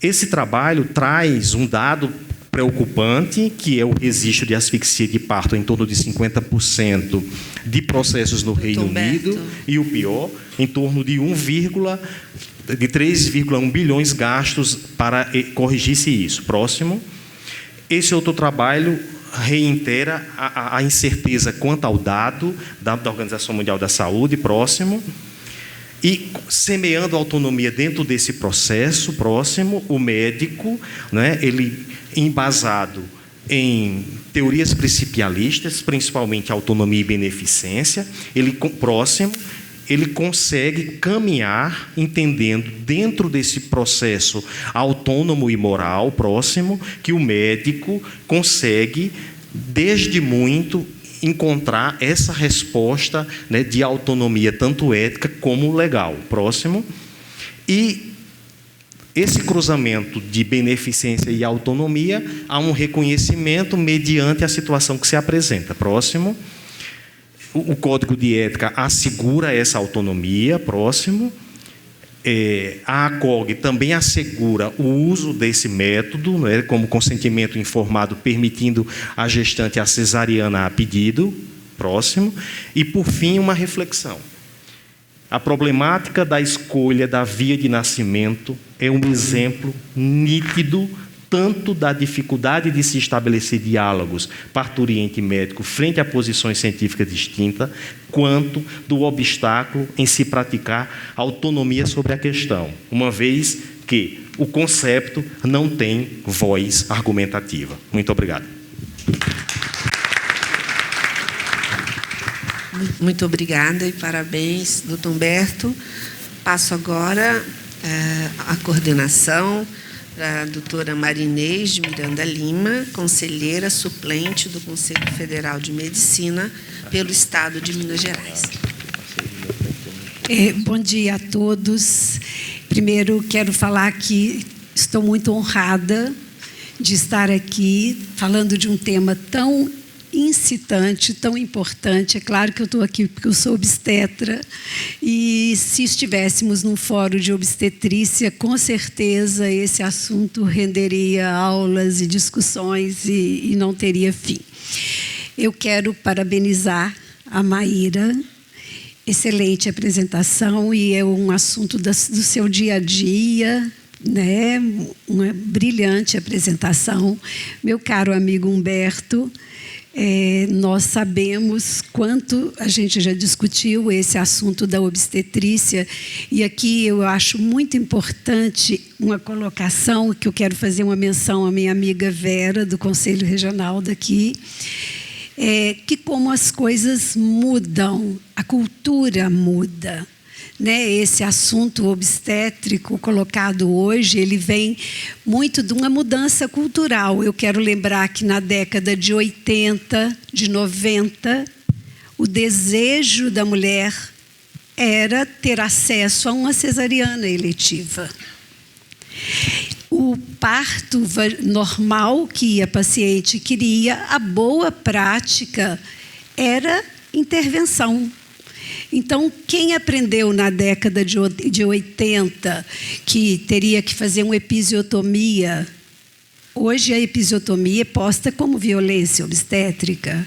Esse trabalho traz um dado preocupante, que é o registro de asfixia de parto em torno de 50% de processos no Reino Unido, e o pior, em torno de 3,1 bilhões gastos para corrigir-se isso. Próximo. Esse outro trabalho reitera a incerteza quanto ao dado da Organização Mundial da Saúde. Próximo. E, semeando a autonomia dentro desse processo, próximo, o médico, né, ele embasado em teorias principialistas, principalmente autonomia e beneficência, ele consegue caminhar entendendo dentro desse processo autônomo e moral, próximo, que o médico consegue, desde muito, encontrar essa resposta, né, de autonomia, tanto ética como legal. Próximo. E esse cruzamento de beneficência e autonomia, há um reconhecimento mediante a situação que se apresenta. Próximo. O Código de Ética assegura essa autonomia. Próximo. A ACOG também assegura o uso desse método, né, como consentimento informado, permitindo a gestante a cesariana a pedido. Próximo. E, por fim, uma reflexão. A problemática da escolha da via de nascimento é um exemplo nítido tanto da dificuldade de se estabelecer diálogos parturiente-médico frente a posições científicas distintas, quanto do obstáculo em se praticar autonomia sobre a questão, uma vez que o conceito não tem voz argumentativa. Muito obrigado. Muito obrigada e parabéns, doutor Humberto. Passo agora a coordenação da doutora Marinês Miranda Lima, conselheira suplente do Conselho Federal de Medicina pelo Estado de Minas Gerais. Bom dia a todos. Primeiro, quero falar que estou muito honrada de estar aqui falando de um tema tão incitante, tão importante. É claro que eu estou aqui porque eu sou obstetra e se estivéssemos num fórum de obstetrícia, com certeza esse assunto renderia aulas e discussões e não teria fim. Eu quero parabenizar a Maíra. Excelente apresentação e é um assunto do seu dia a dia, né? Uma brilhante apresentação. Meu caro amigo Humberto, nós sabemos quanto a gente já discutiu esse assunto da obstetrícia e aqui eu acho muito importante uma colocação que eu quero fazer uma menção à minha amiga Vera, do Conselho Regional daqui, que como as coisas mudam, a cultura muda. Né, esse assunto obstétrico colocado hoje, ele vem muito de uma mudança cultural. Eu quero lembrar que na década de 80, de 90, o desejo da mulher era ter acesso a uma cesariana eletiva. O parto normal que a paciente queria, a boa prática era intervenção. Então, quem aprendeu na década de 80 que teria que fazer uma episiotomia, hoje a episiotomia é posta como violência obstétrica,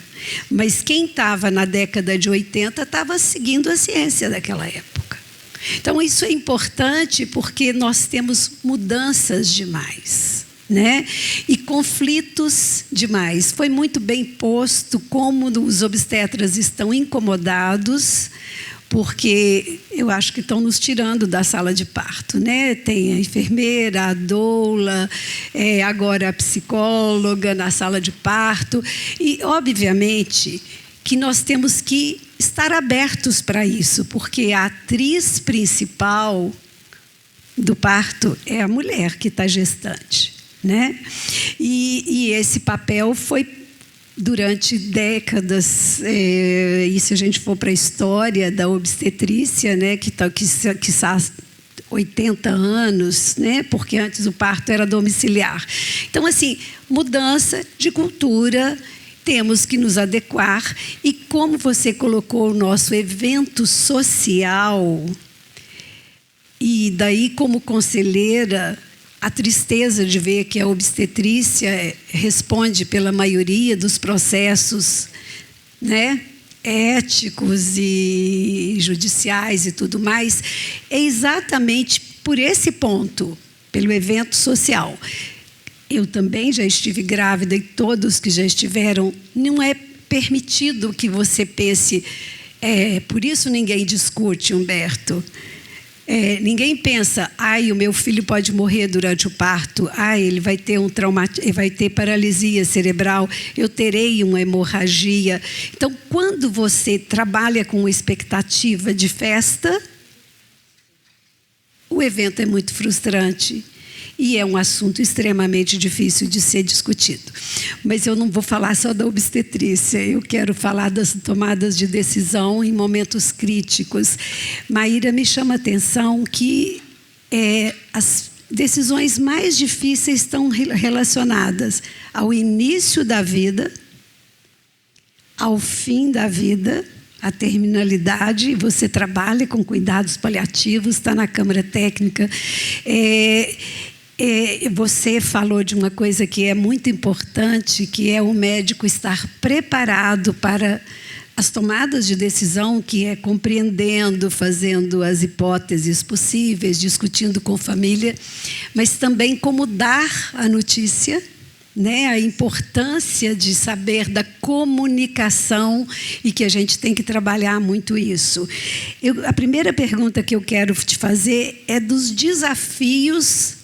mas quem estava na década de 80 estava seguindo a ciência daquela época. Então, isso é importante porque nós temos mudanças demais, né? E conflitos demais. Foi muito bem posto como os obstetras estão incomodados, porque eu acho que estão nos tirando da sala de parto, né? Tem a enfermeira, a doula, agora a psicóloga na sala de parto. E, obviamente, que nós temos que estar abertos para isso, porque a atriz principal do parto é a mulher que está gestante. Né? E esse papel foi durante décadas, e se a gente for para a história da obstetrícia, né, que está 80 anos, né, porque antes o parto era domiciliar. Então, assim, mudança de cultura, temos que nos adequar. E como você colocou o nosso evento social, e daí como conselheira, a tristeza de ver que a obstetrícia responde pela maioria dos processos, né, éticos e judiciais e tudo mais, é exatamente por esse ponto, pelo evento social. Eu também já estive grávida e todos que já estiveram, não é permitido que você pense, por isso ninguém discute, Humberto. Ninguém pensa, o meu filho pode morrer durante o parto, ele vai ter vai ter paralisia cerebral, eu terei uma hemorragia. Então, quando você trabalha com expectativa de festa, o evento é muito frustrante. E é um assunto extremamente difícil de ser discutido. Mas eu não vou falar só da obstetrícia, eu quero falar das tomadas de decisão em momentos críticos. Maíra, me chama a atenção que as decisões mais difíceis estão relacionadas ao início da vida, ao fim da vida, a terminalidade. Você trabalha com cuidados paliativos, está na Câmara Técnica. Você falou de uma coisa que é muito importante, que é o médico estar preparado para as tomadas de decisão, que é compreendendo, fazendo as hipóteses possíveis, discutindo com família, mas também como dar a notícia, né? A importância de saber da comunicação e que a gente tem que trabalhar muito isso. A primeira pergunta que eu quero te fazer é dos desafios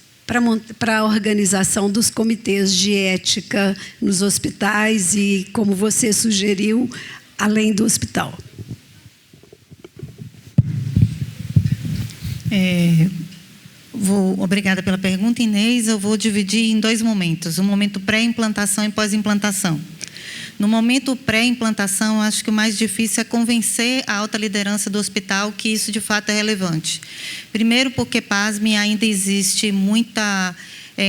para a organização dos comitês de ética nos hospitais e, como você sugeriu, além do hospital. Obrigada pela pergunta, Inês. Eu vou dividir em 2 momentos, o momento pré-implantação e pós-implantação. No momento pré-implantação, acho que o mais difícil é convencer a alta liderança do hospital que isso, de fato, é relevante. Primeiro porque, pasme, ainda existe muita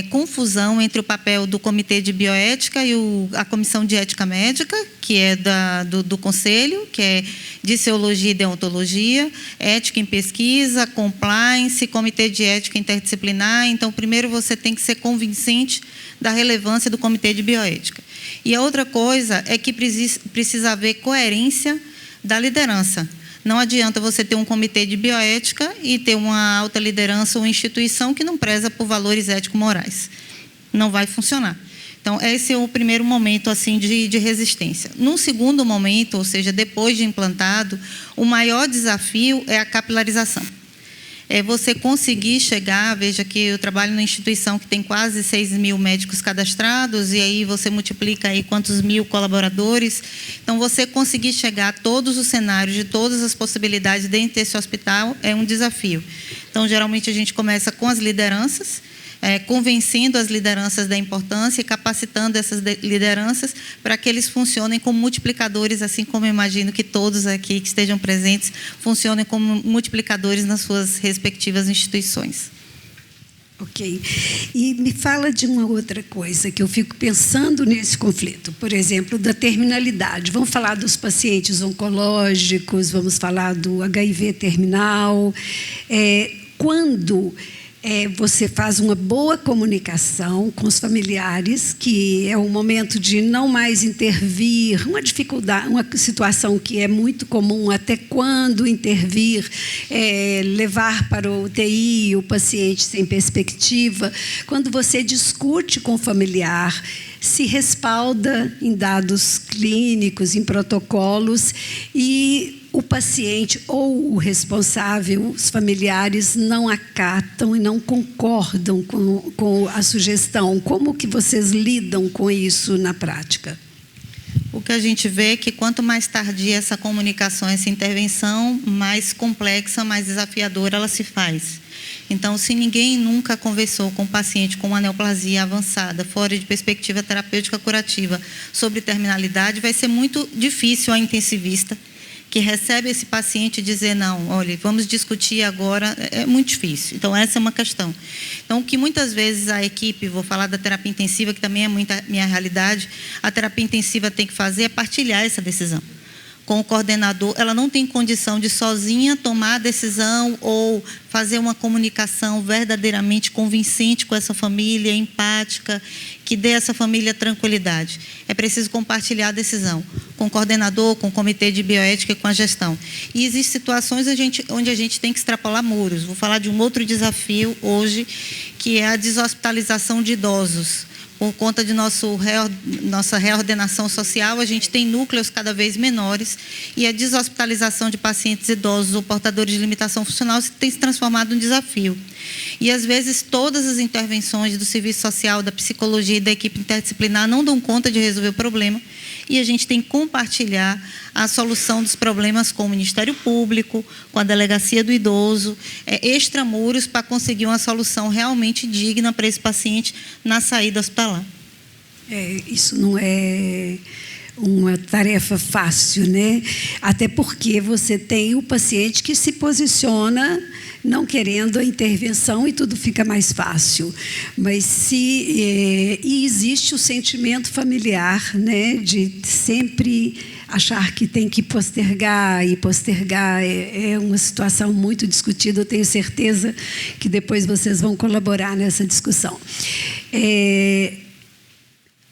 confusão entre o papel do Comitê de Bioética e a Comissão de Ética Médica, que é do Conselho, que é de Seologia e Deontologia, Ética em Pesquisa, Compliance, Comitê de Ética Interdisciplinar. Então, primeiro você tem que ser convincente da relevância do Comitê de Bioética. E a outra coisa é que precisa haver coerência da liderança. Não adianta você ter um comitê de bioética e ter uma alta liderança ou instituição que não preza por valores ético-morais. Não vai funcionar. Então, esse é o primeiro momento assim, de resistência. No segundo momento, ou seja, depois de implantado, o maior desafio é a capilarização. É você conseguir chegar, veja que eu trabalho numa instituição que tem quase 6.000 médicos cadastrados, e aí você multiplica aí quantos mil colaboradores. Então, você conseguir chegar a todos os cenários, de todas as possibilidades dentro desse hospital, é um desafio. Então, geralmente, a gente começa com as lideranças, convencendo as lideranças da importância e capacitando essas lideranças para que eles funcionem como multiplicadores, assim como eu imagino que todos aqui que estejam presentes funcionem como multiplicadores nas suas respectivas instituições. Ok. E me fala de uma outra coisa que eu fico pensando nesse conflito, por exemplo, da terminalidade. Vamos falar dos pacientes oncológicos, vamos falar do HIV terminal. Quando você faz uma boa comunicação com os familiares, que é o momento de não mais intervir, uma dificuldade, uma situação que é muito comum, até quando intervir, levar para o UTI o paciente sem perspectiva. Quando você discute com o familiar, se respalda em dados clínicos, em protocolos, e o paciente ou o responsável, os familiares, não acatam e não concordam com a sugestão. Como que vocês lidam com isso na prática? O que a gente vê é que quanto mais tardia essa comunicação, essa intervenção, mais complexa, mais desafiadora ela se faz. Então, se ninguém nunca conversou com um paciente com uma neoplasia avançada, fora de perspectiva terapêutica curativa, sobre terminalidade, vai ser muito difícil a intensivista que recebe esse paciente dizer, não, olha, vamos discutir agora, é muito difícil. Então, essa é uma questão. Então, o que muitas vezes a equipe, vou falar da terapia intensiva, que também é muito a minha realidade, a terapia intensiva tem que fazer é partilhar essa decisão com o coordenador. Ela não tem condição de sozinha tomar a decisão ou fazer uma comunicação verdadeiramente convincente com essa família, empática, que dê a essa família tranquilidade. É preciso compartilhar a decisão com o coordenador, com o comitê de bioética e com a gestão. E existem situações onde a gente tem que extrapolar muros. Vou falar de um outro desafio hoje, que é a deshospitalização de idosos. Por conta de nossa reordenação social, a gente tem núcleos cada vez menores e a deshospitalização de pacientes idosos ou portadores de limitação funcional tem se transformado em um desafio. E, às vezes, todas as intervenções do serviço social, da psicologia e da equipe interdisciplinar não dão conta de resolver o problema, e a gente tem que compartilhar a solução dos problemas com o Ministério Público, com a Delegacia do Idoso, extramuros, para conseguir uma solução realmente digna para esse paciente na saída hospitalar. Isso não é uma tarefa fácil, né? Até porque você tem o paciente que se posiciona não querendo a intervenção e tudo fica mais fácil. Mas e existe o sentimento familiar, né, de sempre achar que tem que postergar, e postergar é uma situação muito discutida. Eu tenho certeza que depois vocês vão colaborar nessa discussão.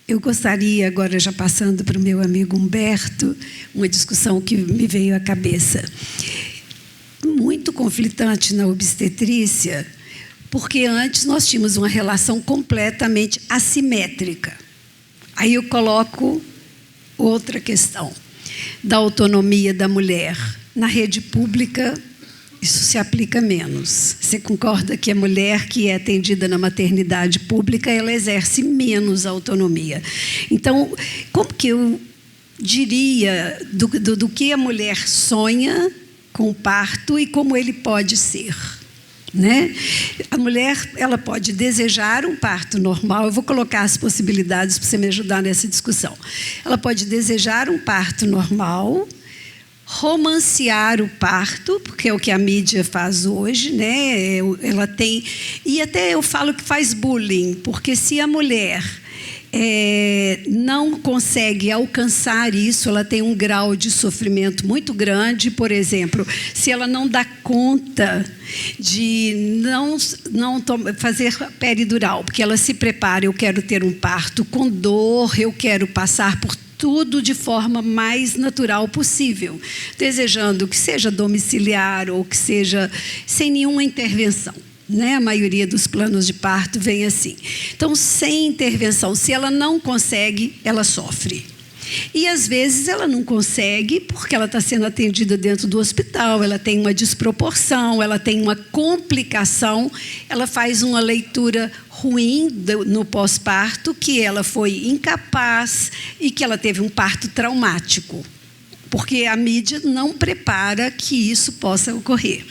Eu gostaria, agora já passando para o meu amigo Humberto, uma discussão que me veio à cabeça. Muito conflitante na obstetrícia, porque antes nós tínhamos uma relação completamente assimétrica. Aí eu coloco outra questão, da autonomia da mulher. Na rede pública, isso se aplica menos. Você concorda que a mulher que é atendida na maternidade pública, ela exerce menos autonomia? Então, como que eu diria do que a mulher sonha com o parto e como ele pode ser? né? A mulher, ela pode desejar um parto normal. Eu vou colocar as possibilidades para você me ajudar nessa discussão. Ela pode desejar um parto normal, romancear o parto, porque é o que a mídia faz hoje, né? Ela tem, e até eu falo que faz bullying, porque se a mulher não consegue alcançar isso, ela tem um grau de sofrimento muito grande. Por exemplo, se ela não dá conta de não fazer peridural, porque ela se prepara, eu quero ter um parto com dor, eu quero passar por tudo de forma mais natural possível, desejando que seja domiciliar ou que seja sem nenhuma intervenção, né? A maioria dos planos de parto vem assim. Então, sem intervenção, se ela não consegue, ela sofre. E, às vezes, ela não consegue porque ela está sendo atendida dentro do hospital, ela tem uma desproporção, ela tem uma complicação, ela faz uma leitura ruim no pós-parto, que ela foi incapaz e que ela teve um parto traumático, porque a mídia não prepara que isso possa ocorrer.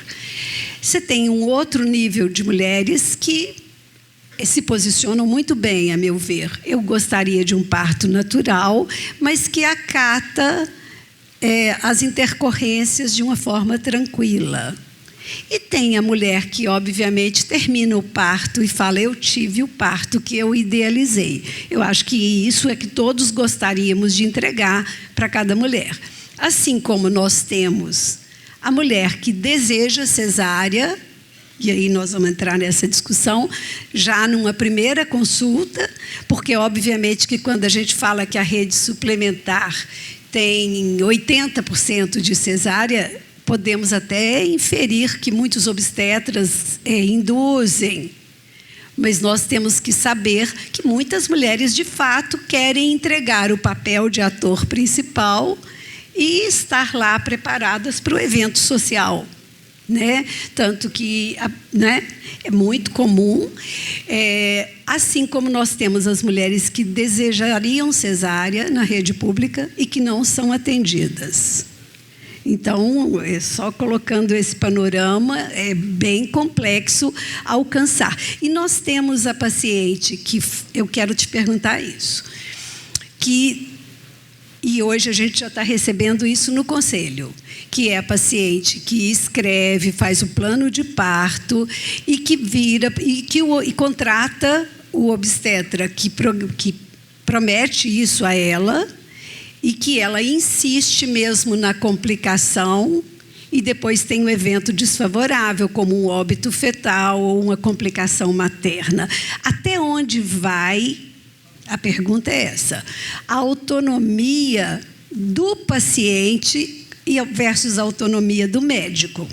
Você tem um outro nível de mulheres que se posicionam muito bem, a meu ver. Eu gostaria de um parto natural, mas que acata as intercorrências de uma forma tranquila. E tem a mulher que, obviamente, termina o parto e fala: eu tive o parto que eu idealizei. Eu acho que isso é que todos gostaríamos de entregar para cada mulher. Assim como nós temos a mulher que deseja cesárea, e aí nós vamos entrar nessa discussão já numa primeira consulta, porque, obviamente, que quando a gente fala que a rede suplementar tem 80% de cesárea, podemos até inferir que muitos obstetras induzem. Mas nós temos que saber que muitas mulheres, de fato, querem entregar o papel de ator principal e estar lá preparadas para o evento social, né? Tanto que, né, é muito comum, assim como nós temos as mulheres que desejariam cesárea na rede pública e que não são atendidas. Então, só colocando esse panorama, é bem complexo alcançar. E nós temos a paciente, que eu quero te perguntar isso, e hoje a gente já está recebendo isso no conselho, que é a paciente que escreve, faz o plano de parto e que e contrata o obstetra que promete isso a ela, e que ela insiste mesmo na complicação e depois tem um evento desfavorável, como um óbito fetal ou uma complicação materna. Até onde vai, a pergunta é essa, a autonomia do paciente versus a autonomia do médico?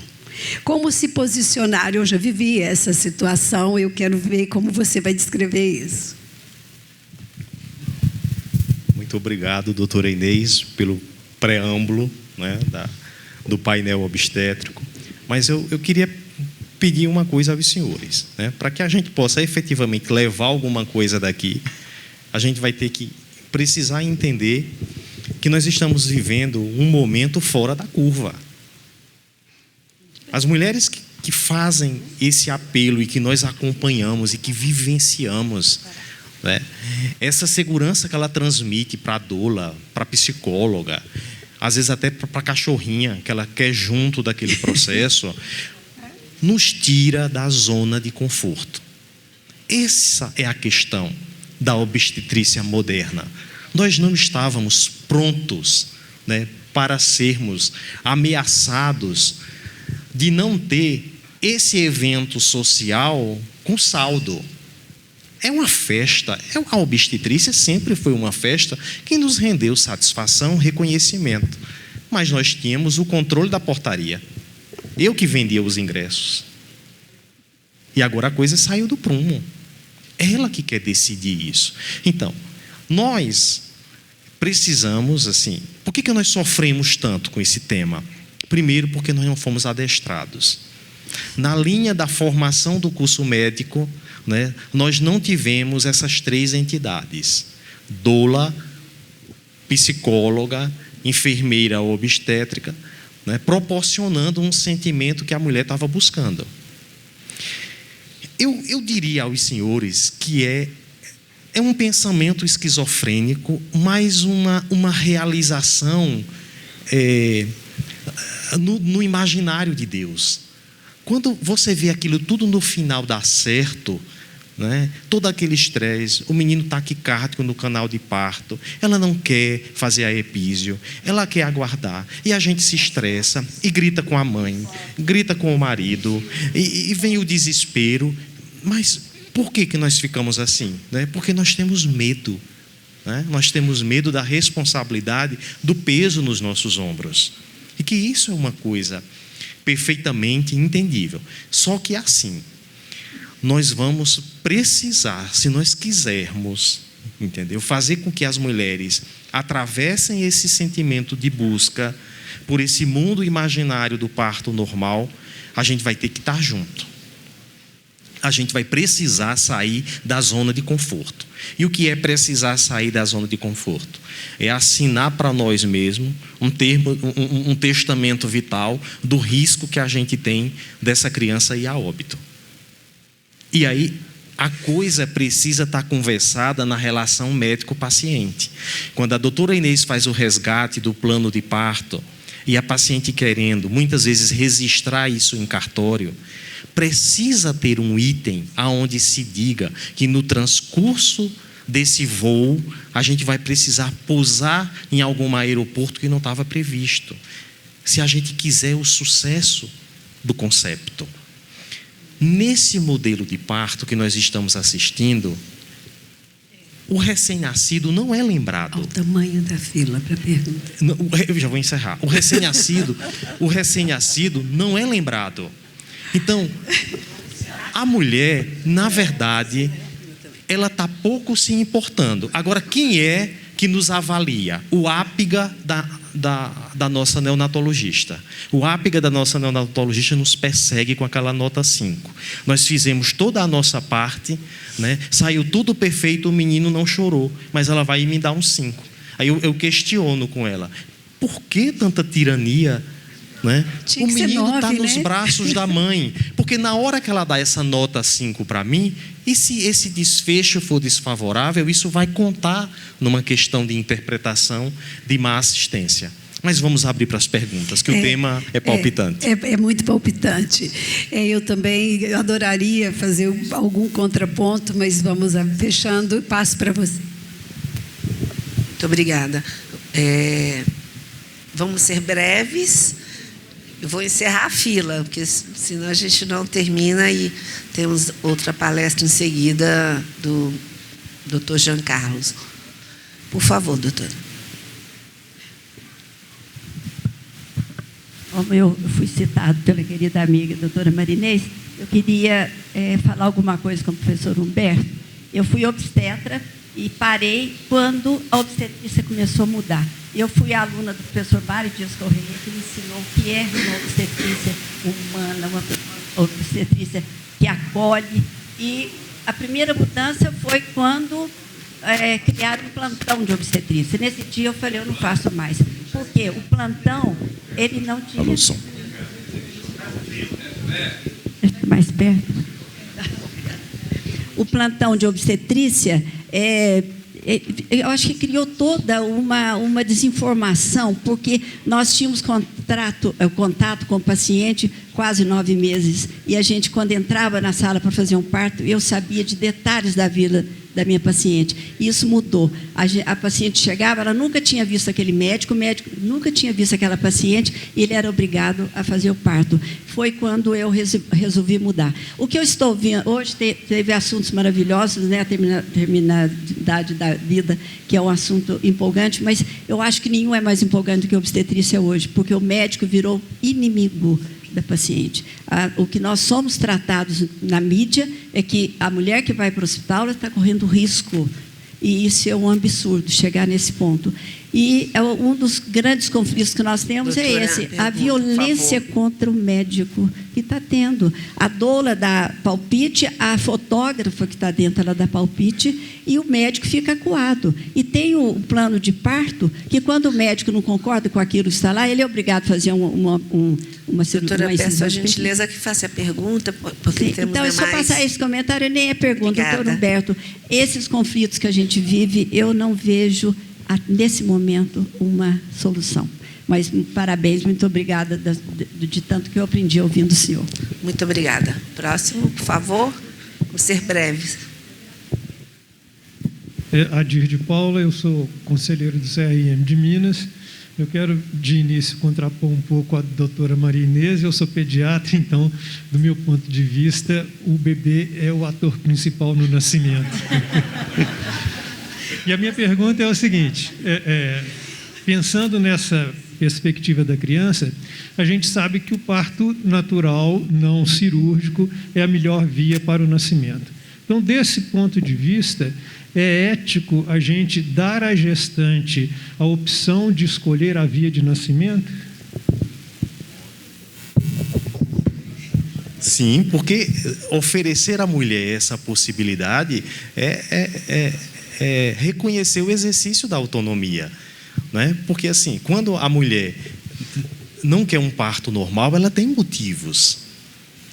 Como se posicionar? Eu já vivi essa situação, eu quero ver como você vai descrever isso. Muito obrigado, doutora Inês, pelo preâmbulo, né, do painel obstétrico. Mas eu queria pedir uma coisa aos senhores, né, para que a gente possa efetivamente levar alguma coisa daqui, a gente vai ter que precisar entender que nós estamos vivendo um momento fora da curva. As mulheres que fazem esse apelo e que nós acompanhamos e que vivenciamos, né? Essa segurança que ela transmite para a doula, para a psicóloga, às vezes até para a cachorrinha que ela quer junto daquele processo, nos tira da zona de conforto. Essa é a questão da obstetrícia moderna. Nós não estávamos prontos, né, para sermos ameaçados de não ter esse evento social com saldo. É uma festa, a obstetrícia sempre foi uma festa que nos rendeu satisfação, reconhecimento. Mas nós tínhamos o controle da portaria. Eu que vendia os ingressos. E agora a coisa saiu do prumo. Ela que quer decidir isso. Então, nós precisamos, assim... Por que nós sofremos tanto com esse tema? Primeiro, porque nós não fomos adestrados. Na linha da formação do curso médico, né, nós não tivemos essas três entidades: doula, psicóloga, enfermeira obstétrica, né, proporcionando um sentimento que a mulher estava buscando. Eu diria aos senhores que é um pensamento esquizofrênico, mais uma realização no imaginário de Deus. Quando você vê aquilo tudo no final dar certo, né? Todo aquele estresse, o menino taquicárdico no canal de parto, ela não quer fazer a epísio, ela quer aguardar, e a gente se estressa e grita com a mãe, grita com o marido, e vem o desespero. Mas por que nós ficamos assim? Né? Porque nós temos medo, né? Nós temos medo da responsabilidade, do peso nos nossos ombros, e que isso é uma coisa perfeitamente entendível. Só que assim, nós vamos precisar, se nós quisermos, entendeu? Fazer com que as mulheres atravessem esse sentimento de busca por esse mundo imaginário do parto normal, a gente vai ter que estar junto. A gente vai precisar sair da zona de conforto. E o que é precisar sair da zona de conforto? É assinar para nós mesmos um testamento vital do risco que a gente tem dessa criança ir a óbito. E aí a coisa precisa estar conversada na relação médico-paciente. Quando a doutora Inês faz o resgate do plano de parto e a paciente querendo, muitas vezes, registrar isso em cartório, precisa ter um item aonde se diga que no transcurso desse voo a gente vai precisar pousar em algum aeroporto que não estava previsto, se a gente quiser o sucesso do concepto. Nesse modelo de parto que nós estamos assistindo, o recém-nascido não é lembrado. Ao tamanho da fila para perguntar. Eu já vou encerrar. O recém-nascido não é lembrado. Então, a mulher, na verdade, ela está pouco se importando. Agora, quem é que nos avalia? O ápiga da nossa neonatologista. O ápiga da nossa neonatologista nos persegue com aquela nota 5. Nós fizemos toda a nossa parte, né? Saiu tudo perfeito, o menino não chorou, mas ela vai me dar um 5. Aí eu questiono com ela, por que tanta tirania? Né? O menino está nos braços da mãe, porque na hora que ela dá essa nota 5 para mim, e se esse desfecho for desfavorável, isso vai contar numa questão de interpretação de má assistência. Mas vamos abrir para as perguntas, que o tema é palpitante. É muito palpitante. Eu também adoraria fazer algum contraponto, mas vamos fechando. Passo para você. Muito obrigada. Vamos ser breves. Eu vou encerrar a fila, porque senão a gente não termina e temos outra palestra em seguida do Dr. Jean Carlos. Por favor, doutor. Como eu fui citado pela querida amiga doutora Marinês, eu queria falar alguma coisa com o professor Humberto. Eu fui obstetra e parei quando a obstetrícia começou a mudar. Eu fui aluna do professor Mário Dias Correia, que me ensinou o que é uma obstetrícia humana, uma obstetrícia que acolhe. E a primeira mudança foi quando criaram um plantão de obstetrícia. Nesse dia eu falei, eu não faço mais. Porque o plantão, ele não tinha... Alô, som. Mais perto. O plantão de obstetrícia... eu acho que criou toda uma desinformação, porque nós tínhamos contato com o paciente quase 9 meses, e a gente, quando entrava na sala para fazer um parto, eu sabia de detalhes da vida da minha paciente. E isso mudou. A paciente chegava, ela nunca tinha visto aquele médico, o médico nunca tinha visto aquela paciente, e ele era obrigado a fazer o parto. Foi quando eu resolvi mudar. O que eu estou vendo hoje, teve assuntos maravilhosos, né? A terminalidade da vida, que é um assunto empolgante, mas eu acho que nenhum é mais empolgante do que a obstetrícia hoje, porque o médico virou inimigo da paciente. O que nós somos tratados na mídia é que a mulher que vai para o hospital está correndo risco, e isso é um absurdo, chegar nesse ponto. E um dos grandes conflitos que nós temos Doutora, é esse, a pergunta, violência por favor. contra o médico que está tendo. A doula dá palpite, a fotógrafa que está dentro, ela dá palpite, e o médico fica acuado. E tem o plano de parto, que quando o médico não concorda com aquilo que está lá, ele é obrigado a fazer uma Doutora, peço incisão a de perfil. gentileza que faça a pergunta, porque Sim, temos então, é só demais. passar esse comentário, nem é pergunta, Obrigada. doutor Humberto. Esses conflitos que a gente vive, eu não vejo, nesse momento, uma solução. Mas parabéns, muito obrigada de tanto que eu aprendi ouvindo o senhor. Muito obrigada. Próximo, por favor. Vamos ser breves. Adir de Paula, eu sou conselheiro do CRM de Minas. Eu quero, de início, contrapor um pouco a doutora Maria Inês. Eu sou pediatra, então, do meu ponto de vista, o bebê é o ator principal no nascimento. E a minha pergunta é o seguinte, pensando nessa perspectiva da criança, a gente sabe que o parto natural, não cirúrgico, é a melhor via para o nascimento. Então, desse ponto de vista, é ético a gente dar à gestante a opção de escolher a via de nascimento? Sim, porque oferecer à mulher essa possibilidade é reconhecer o exercício da autonomia, né? Porque assim, quando a mulher não quer um parto normal, ela tem motivos,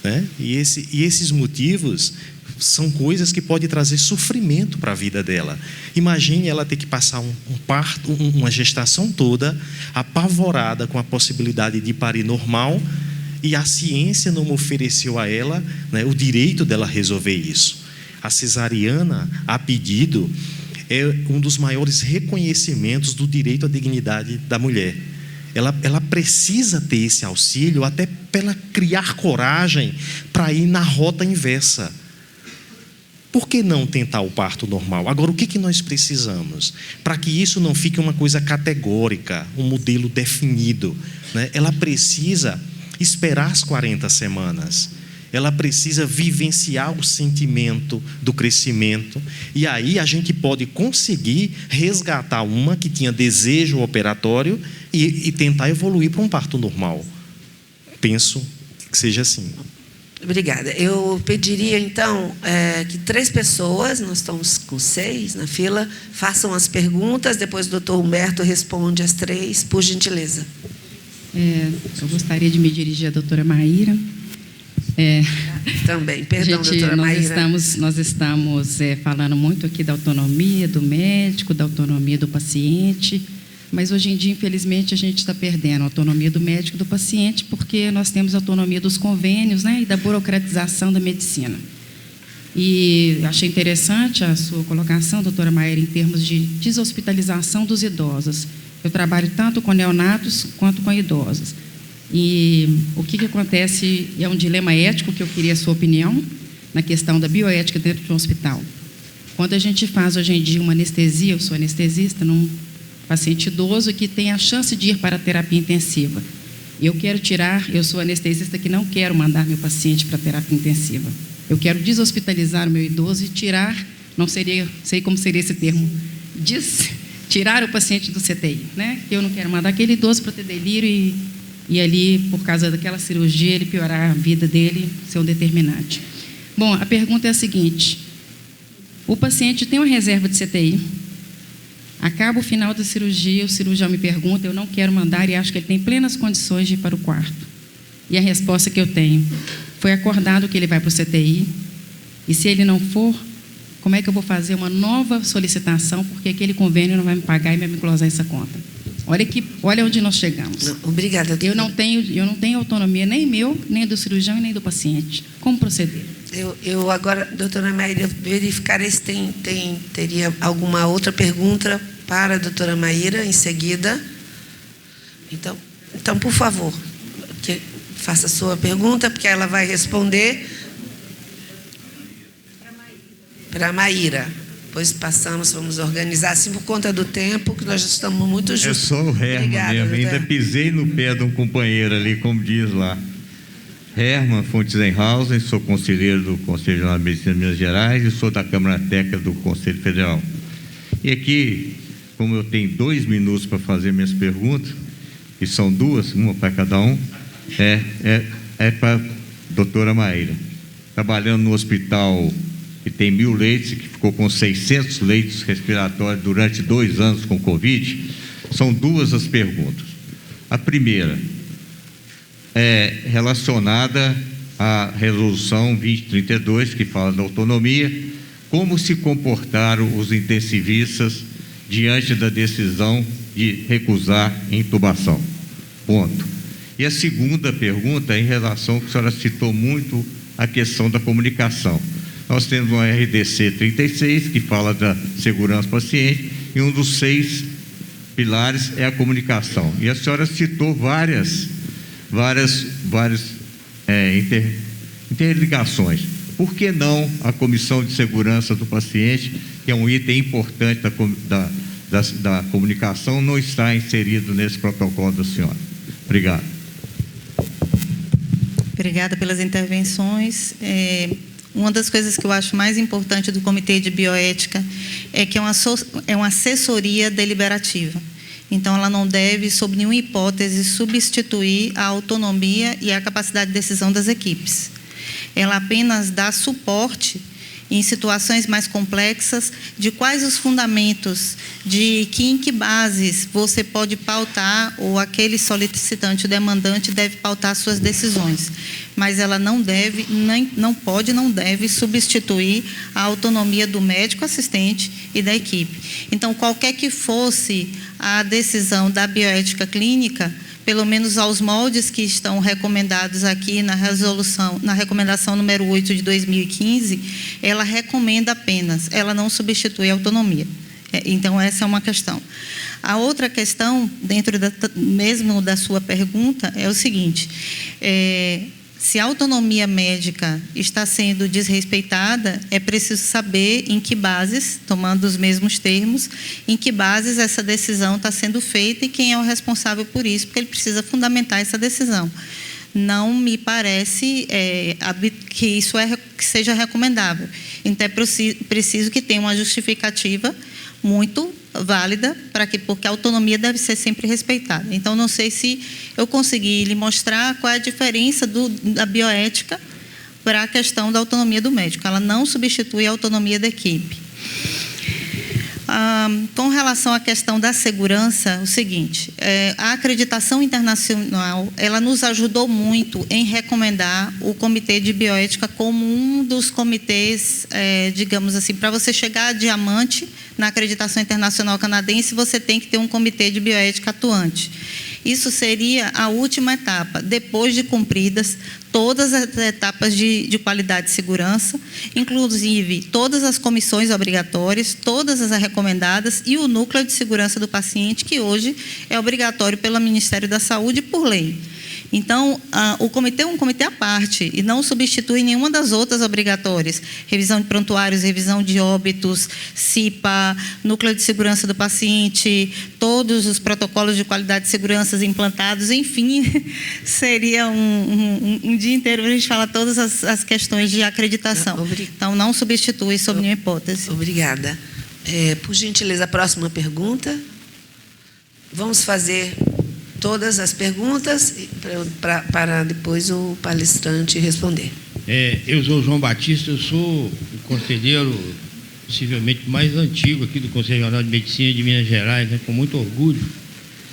né? E esses motivos são coisas que podem trazer sofrimento para a vida dela. Imagine ela ter que passar um parto, uma gestação toda apavorada com a possibilidade de parir normal, e a ciência não ofereceu a ela, né, o direito dela resolver isso. A cesariana, a pedido, é um dos maiores reconhecimentos do direito à dignidade da mulher. Ela precisa ter esse auxílio até para ela criar coragem para ir na rota inversa. Por que não tentar o parto normal? Agora, o que nós precisamos? Para que isso não fique uma coisa categórica, um modelo definido, né? Ela precisa esperar as 40 semanas. Ela precisa vivenciar o sentimento do crescimento. E aí a gente pode conseguir resgatar uma que tinha desejo operatório e tentar evoluir para um parto normal. Penso que seja assim. Obrigada. Eu pediria, então, que 3 pessoas, nós estamos com 6 na fila, façam as perguntas, depois o doutor Humberto responde as 3, por gentileza. Eu gostaria de me dirigir à doutora Maíra. Também, perdão, doutora Maíra. Nós estamos falando muito aqui da autonomia do médico, da autonomia do paciente, mas hoje em dia, infelizmente, a gente está perdendo a autonomia do médico e do paciente, porque nós temos a autonomia dos convênios, né, e da burocratização da medicina. E achei interessante a sua colocação, doutora Maíra, em termos de deshospitalização dos idosos. Eu trabalho tanto com neonatos quanto com idosos. E o que acontece, é um dilema ético que eu queria a sua opinião, na questão da bioética dentro de um hospital. Quando a gente faz hoje em dia uma anestesia, eu sou anestesista, num paciente idoso que tem a chance de ir para a terapia intensiva. Eu sou anestesista que não quero mandar meu paciente para a terapia intensiva. Eu quero deshospitalizar o meu idoso e tirar, sei como seria esse termo, tirar o paciente do CTI, né? Eu não quero mandar aquele idoso para ter delírio e ali, por causa daquela cirurgia, ele piorar a vida dele, ser um determinante. Bom, a pergunta é a seguinte: o paciente tem uma reserva de CTI, acaba o final da cirurgia, o cirurgião me pergunta, eu não quero mandar e acho que ele tem plenas condições de ir para o quarto. E a resposta que eu tenho, foi acordado que ele vai para o CTI, e se ele não for, como é que eu vou fazer uma nova solicitação, porque aquele convênio não vai me pagar e vai me glosar essa conta? Olha onde nós chegamos. Não, obrigada. Eu não tenho autonomia nem meu, nem do cirurgião e nem do paciente. Como proceder? Eu agora, doutora Maíra, verificarei se teria alguma outra pergunta para a doutora Maíra em seguida. Então, por favor, faça a sua pergunta, porque ela vai responder para a Maíra. Depois vamos organizar assim por conta do tempo, que nós já estamos muito justos. É só o Herman Obrigada, mesmo, ainda doutora. pisei no pé de um companheiro ali, como diz lá. Herman Fontenhausen, sou conselheiro do Conselho Regional de Medicina de Minas Gerais e sou da Câmara Técnica do Conselho Federal. E aqui, como eu tenho 2 minutos para fazer minhas perguntas, que são 2, uma para cada um, é para a doutora Maíra. Trabalhando no hospital que tem 1.000 leitos, que ficou com 600 leitos respiratórios durante 2 anos com Covid, são 2 as perguntas. A primeira é relacionada à resolução 2032, que fala da autonomia. Como se comportaram os intensivistas diante da decisão de recusar intubação? Ponto. E a segunda pergunta é em relação, que a senhora citou muito, a questão da comunicação. Nós temos uma RDC 36, que fala da segurança do paciente, e um dos 6 pilares é a comunicação. E a senhora citou várias interligações. Por que não a Comissão de Segurança do Paciente, que é um item importante da comunicação, não está inserido nesse protocolo da senhora? Obrigado. Obrigada pelas intervenções. Uma das coisas que eu acho mais importante do Comitê de Bioética é que é uma assessoria deliberativa. Então, ela não deve, sob nenhuma hipótese, substituir a autonomia e a capacidade de decisão das equipes. Ela apenas dá suporte em situações mais complexas de quais os fundamentos, em que bases você pode pautar, ou aquele solicitante, o demandante, deve pautar suas decisões. Mas ela não deve, não pode, não deve substituir a autonomia do médico assistente e da equipe. Então, qualquer que fosse a decisão da bioética clínica, pelo menos aos moldes que estão recomendados aqui na resolução, na recomendação número 8 de 2015, ela recomenda apenas, ela não substitui a autonomia. Então, essa é uma questão. A outra questão, dentro mesmo da sua pergunta, é o seguinte: se a autonomia médica está sendo desrespeitada, é preciso saber em que bases, tomando os mesmos termos, em que bases essa decisão está sendo feita e quem é o responsável por isso, porque ele precisa fundamentar essa decisão. Não me parece que isso que seja recomendável. Então, é preciso que tenha uma justificativa muito válida, porque a autonomia deve ser sempre respeitada. Então, não sei se eu consegui lhe mostrar qual é a diferença da bioética para a questão da autonomia do médico. Ela não substitui a autonomia da equipe. Com relação à questão da segurança, o seguinte: a acreditação internacional, ela nos ajudou muito em recomendar o Comitê de Bioética como um dos comitês, digamos assim, para você chegar a diamante na acreditação internacional canadense, você tem que ter um comitê de bioética atuante. Isso seria a última etapa, depois de cumpridas todas as etapas de qualidade e segurança, inclusive todas as comissões obrigatórias, todas as recomendadas e o núcleo de segurança do paciente, que hoje é obrigatório pelo Ministério da Saúde por lei. Então, o comitê é um comitê à parte e não substitui nenhuma das outras obrigatórias. Revisão de prontuários, revisão de óbitos, CIPA, núcleo de segurança do paciente, todos os protocolos de qualidade e segurança implantados, enfim, seria um dia inteiro para a gente falar todas as questões de acreditação. Então, não substitui sob nenhuma hipótese. Obrigada. Por gentileza, a próxima pergunta. Vamos fazer todas as perguntas para depois o palestrante responder. Eu sou o João Batista, eu sou o conselheiro possivelmente mais antigo aqui do Conselho Regional de Medicina de Minas Gerais, com muito orgulho.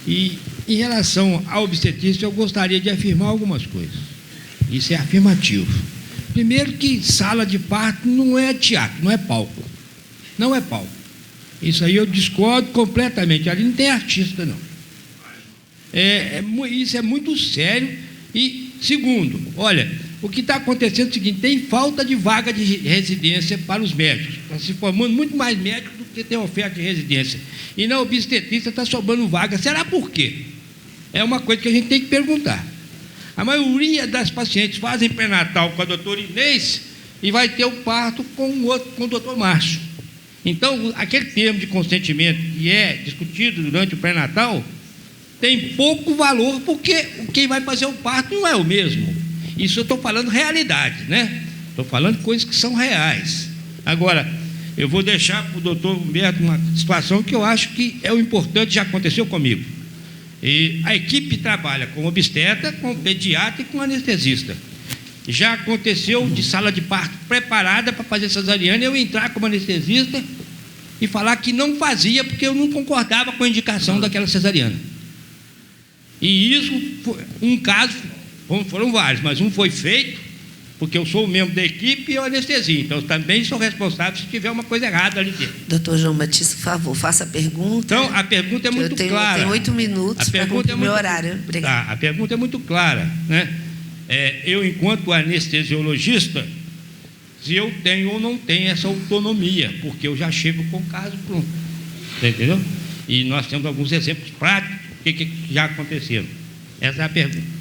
E em relação à obstetrícia, eu gostaria de afirmar algumas coisas. Isso é afirmativo. Primeiro, que sala de parto não é teatro, não é palco. Não é palco. Isso aí eu discordo completamente. Ali não tem artista, não. Isso é muito sério. E, segundo, olha, o que está acontecendo é o seguinte: tem falta de vaga de residência para os médicos. Está se formando muito mais médicos do que tem oferta de residência. E na obstetrícia está sobrando vaga. Será por quê? É uma coisa que a gente tem que perguntar. A maioria das pacientes fazem pré-natal com a doutora Inês e vai ter o parto com o doutor Márcio. Então, aquele termo de consentimento que é discutido durante o pré-natal tem pouco valor, porque quem vai fazer o parto não é o mesmo. Isso eu estou falando realidade, né? Estou falando coisas que são reais. Agora, eu vou deixar para o doutor Humberto uma situação que eu acho que é o importante, já aconteceu comigo. E a equipe trabalha com obstetra, com pediatra e com anestesista. Já aconteceu de sala de parto preparada para fazer cesariana, eu entrar como anestesista e falar que não fazia porque eu não concordava com a indicação daquela cesariana. E isso, um caso, foram vários, mas um foi feito porque eu sou o membro da equipe e eu anestesia. Então, eu também sou responsável se tiver uma coisa errada ali dentro. Doutor João Batista, por favor, faça a pergunta. Então, a pergunta é muito clara. Eu tenho 8 minutos para cumprir o meu horário. Obrigada. A pergunta é muito clara, né? Eu, enquanto anestesiologista, se eu tenho ou não tenho essa autonomia, porque eu já chego com o caso pronto. Entendeu? E nós temos alguns exemplos práticos que já aconteceram. Essa é a pergunta.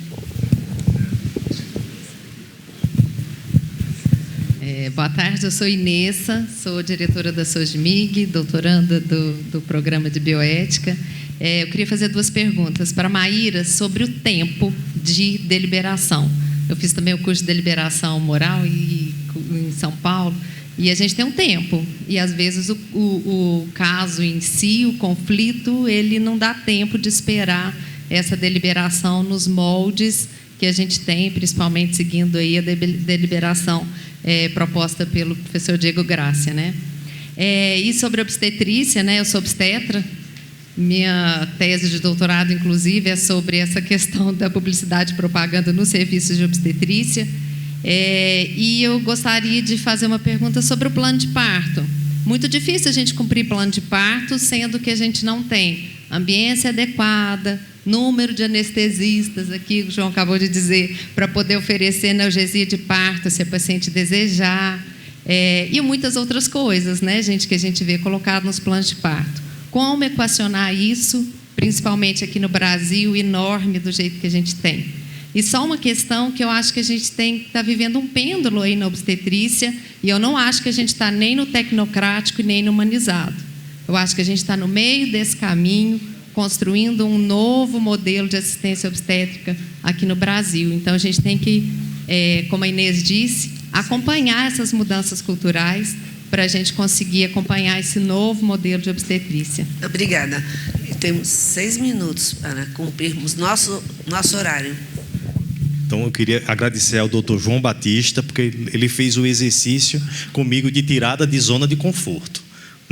Boa tarde, eu sou Inessa, sou diretora da SOGMIG, doutoranda do programa de bioética. Eu queria fazer 2 perguntas para a Maíra sobre o tempo de deliberação. Eu fiz também o curso de deliberação moral em São Paulo, e a gente tem um tempo, e às vezes o caso em si, o conflito, ele não dá tempo de esperar essa deliberação nos moldes que a gente tem, principalmente seguindo aí a deliberação proposta pelo professor Diego Grácia, né? E sobre obstetrícia, né? Eu sou obstetra, minha tese de doutorado, inclusive, é sobre essa questão da publicidade e propaganda nos serviços de obstetrícia, e eu gostaria de fazer uma pergunta sobre o plano de parto. Muito difícil a gente cumprir plano de parto, sendo que a gente não tem ambiência adequada, número de anestesistas, aqui o João acabou de dizer, para poder oferecer analgesia de parto, se a paciente desejar, e muitas outras coisas, né, gente, que a gente vê colocado nos planos de parto. Como equacionar isso, principalmente aqui no Brasil, enorme do jeito que a gente tem? E só uma questão que eu acho que a gente está vivendo um pêndulo aí na obstetrícia, e eu não acho que a gente está nem no tecnocrático e nem no humanizado. Eu acho que a gente está no meio desse caminho, construindo um novo modelo de assistência obstétrica aqui no Brasil. Então, a gente tem que, como a Inês disse, acompanhar essas mudanças culturais para a gente conseguir acompanhar esse novo modelo de obstetrícia. Obrigada. Temos 6 minutos para cumprirmos nosso horário. Então, eu queria agradecer ao doutor João Batista, porque ele fez o exercício comigo de tirada de zona de conforto.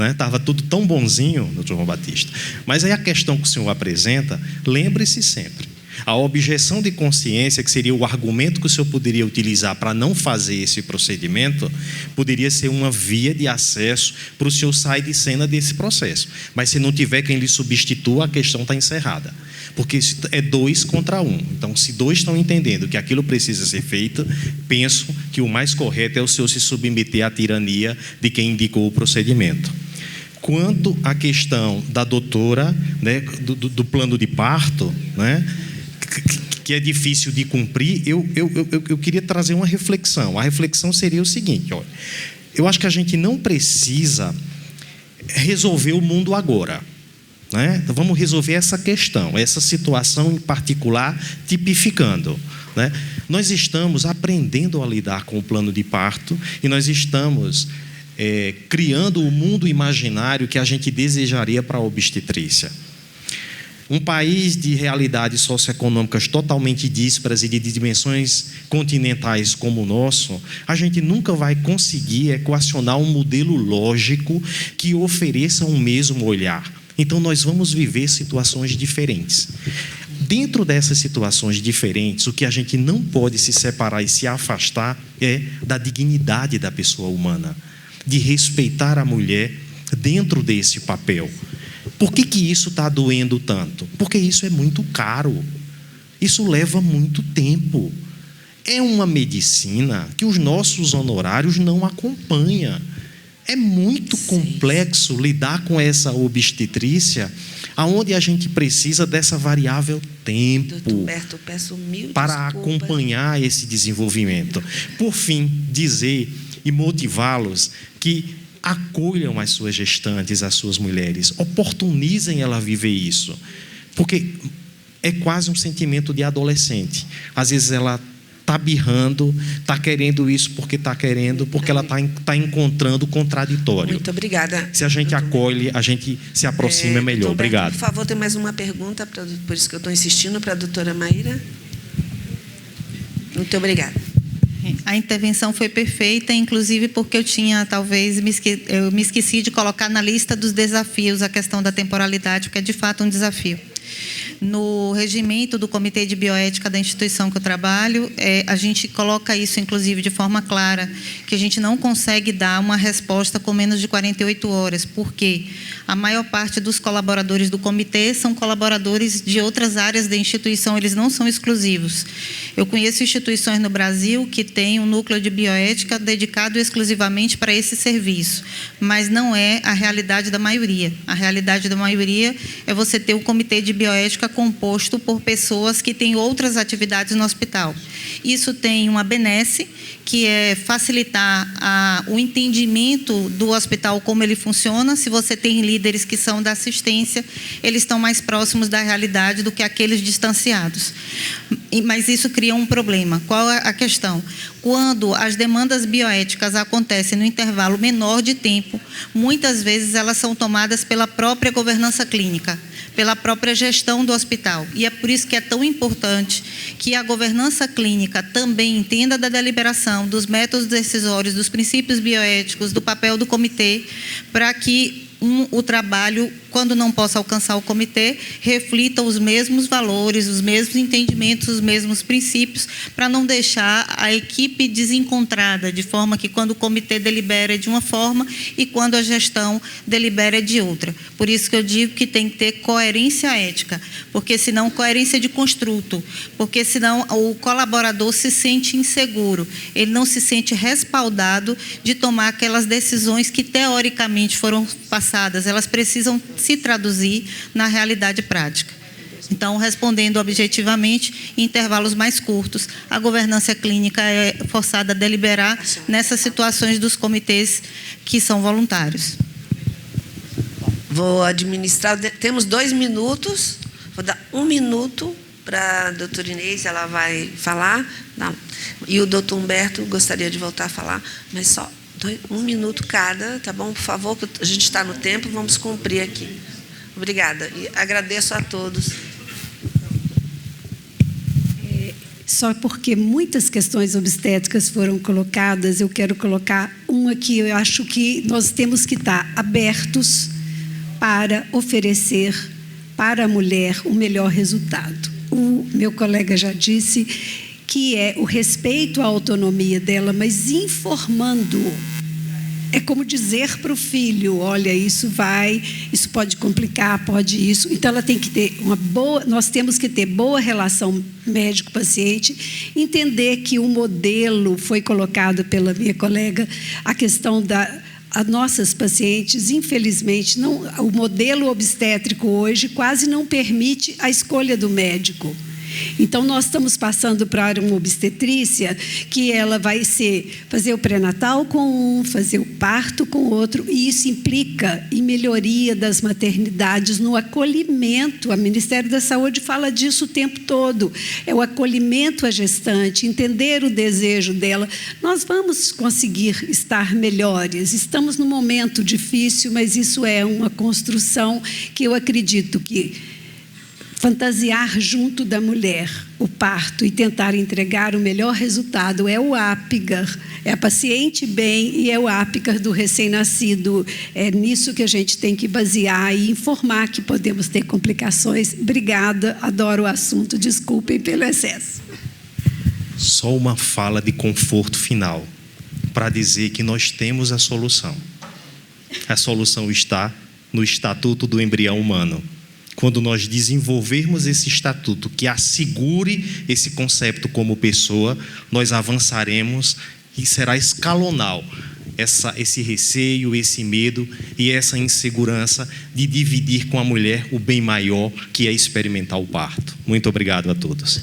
Estava tudo tão bonzinho, doutor João Batista. Mas aí a questão que o senhor apresenta, lembre-se sempre, a objeção de consciência, que seria o argumento que o senhor poderia utilizar para não fazer esse procedimento, poderia ser uma via de acesso para o senhor sair de cena desse processo. Mas se não tiver quem lhe substitua, a questão está encerrada. Porque é 2 contra 1. Então, se 2 estão entendendo que aquilo precisa ser feito, penso que o mais correto é o senhor se submeter à tirania de quem indicou o procedimento. Quanto à questão da doutora, né, do plano de parto, né, que é difícil de cumprir, eu queria trazer uma reflexão. A reflexão seria o seguinte: olha, eu acho que a gente não precisa resolver o mundo agora. Então, vamos resolver essa questão, essa situação em particular, tipificando. Nós estamos aprendendo a lidar com o plano de parto e nós estamos criando o mundo imaginário que a gente desejaria para a obstetrícia. Um país de realidades socioeconômicas totalmente díspares e de dimensões continentais como o nosso, a gente nunca vai conseguir equacionar um modelo lógico que ofereça um mesmo olhar. Então, nós vamos viver situações diferentes. Dentro dessas situações diferentes, o que a gente não pode se separar e se afastar é da dignidade da pessoa humana, de respeitar a mulher dentro desse papel. Por que isso está doendo tanto? Porque isso é muito caro. Isso leva muito tempo. É uma medicina que os nossos honorários não acompanham. É muito complexo lidar com essa obstetrícia, aonde a gente precisa dessa variável tempo. Doutor Berto, peço mil para acompanhar esse desenvolvimento. Por fim, dizer e motivá-los que acolham as suas gestantes, as suas mulheres, oportunizem ela viver isso, porque é quase um sentimento de adolescente. Às vezes ela está birrando, está querendo isso porque está querendo, porque ela está encontrando o contraditório. Muito obrigada. Se a gente acolhe, a gente se aproxima, é melhor. Obrigado. Por favor, tem mais uma pergunta, por isso que eu estou insistindo, para a doutora Maíra. Muito obrigada. A intervenção foi perfeita, inclusive porque eu tinha, talvez, eu me esqueci de colocar na lista dos desafios a questão da temporalidade, porque é de fato um desafio. No regimento do Comitê de Bioética da instituição que eu trabalho, a gente coloca isso, inclusive, de forma clara, que a gente não consegue dar uma resposta com menos de 48 horas, porque a maior parte dos colaboradores do comitê são colaboradores de outras áreas da instituição, eles não são exclusivos. Eu conheço instituições no Brasil que têm um núcleo de bioética dedicado exclusivamente para esse serviço, mas não é a realidade da maioria. A realidade da maioria é você ter o comitê de bioética composto por pessoas que têm outras atividades no hospital. Isso tem uma benesse, que é facilitar o entendimento do hospital, como ele funciona. Se você tem líderes que são da assistência, eles estão mais próximos da realidade do que aqueles distanciados. Mas isso cria um problema. Qual é a questão? Quando as demandas bioéticas acontecem no intervalo menor de tempo, muitas vezes elas são tomadas pela própria governança clínica, pela própria gestão do hospital. E é por isso que é tão importante que a governança clínica também entenda da deliberação, dos métodos decisórios, dos princípios bioéticos, do papel do comitê, para que o trabalho, quando não possa alcançar o comitê, reflita os mesmos valores, os mesmos entendimentos, os mesmos princípios, para não deixar a equipe desencontrada, de forma que quando o comitê delibera é de uma forma e quando a gestão delibera é de outra. Por isso que eu digo que tem que ter coerência ética, porque senão coerência de construto, porque senão o colaborador se sente inseguro, ele não se sente respaldado de tomar aquelas decisões que teoricamente foram passadas, elas precisam se traduzir na realidade prática. Então, respondendo objetivamente, em intervalos mais curtos, a governança clínica é forçada a deliberar nessas situações dos comitês que são voluntários. Vou administrar, temos 2 minutos, vou dar 1 minuto para a doutora Inês, ela vai falar, não. E o doutor Humberto gostaria de voltar a falar, mas só 1 minuto cada, tá bom? Por favor, a gente está no tempo, vamos cumprir aqui. Obrigada. E agradeço a todos. Só porque muitas questões obstétricas foram colocadas, eu quero colocar uma que eu acho que nós temos que estar abertos para oferecer para a mulher o melhor resultado. O meu colega já disse que é o respeito à autonomia dela, mas informando. É como dizer para o filho, olha, isso pode complicar, pode isso. Então, ela tem que ter nós temos que ter boa relação médico-paciente, entender que o modelo foi colocado pela minha colega, a questão as nossas pacientes, infelizmente, o modelo obstétrico hoje quase não permite a escolha do médico. Então, nós estamos passando para uma obstetrícia que ela vai fazer o pré-natal com um, fazer o parto com outro, e isso implica em melhoria das maternidades, no acolhimento. O Ministério da Saúde fala disso o tempo todo. É o acolhimento à gestante, entender o desejo dela. Nós vamos conseguir estar melhores. Estamos num momento difícil, mas isso é uma construção que eu acredito que fantasiar junto da mulher o parto e tentar entregar o melhor resultado é o APGAR, é a paciente bem e é o APGAR do recém-nascido. É nisso que a gente tem que basear e informar que podemos ter complicações. Obrigada, adoro o assunto, desculpem pelo excesso. Só uma fala de conforto final para dizer que nós temos a solução. A solução está no Estatuto do Embrião Humano. Quando nós desenvolvermos esse estatuto que assegure esse conceito como pessoa, nós avançaremos e será escalonal esse receio, esse medo e essa insegurança de dividir com a mulher o bem maior, que é experimentar o parto. Muito obrigado a todos.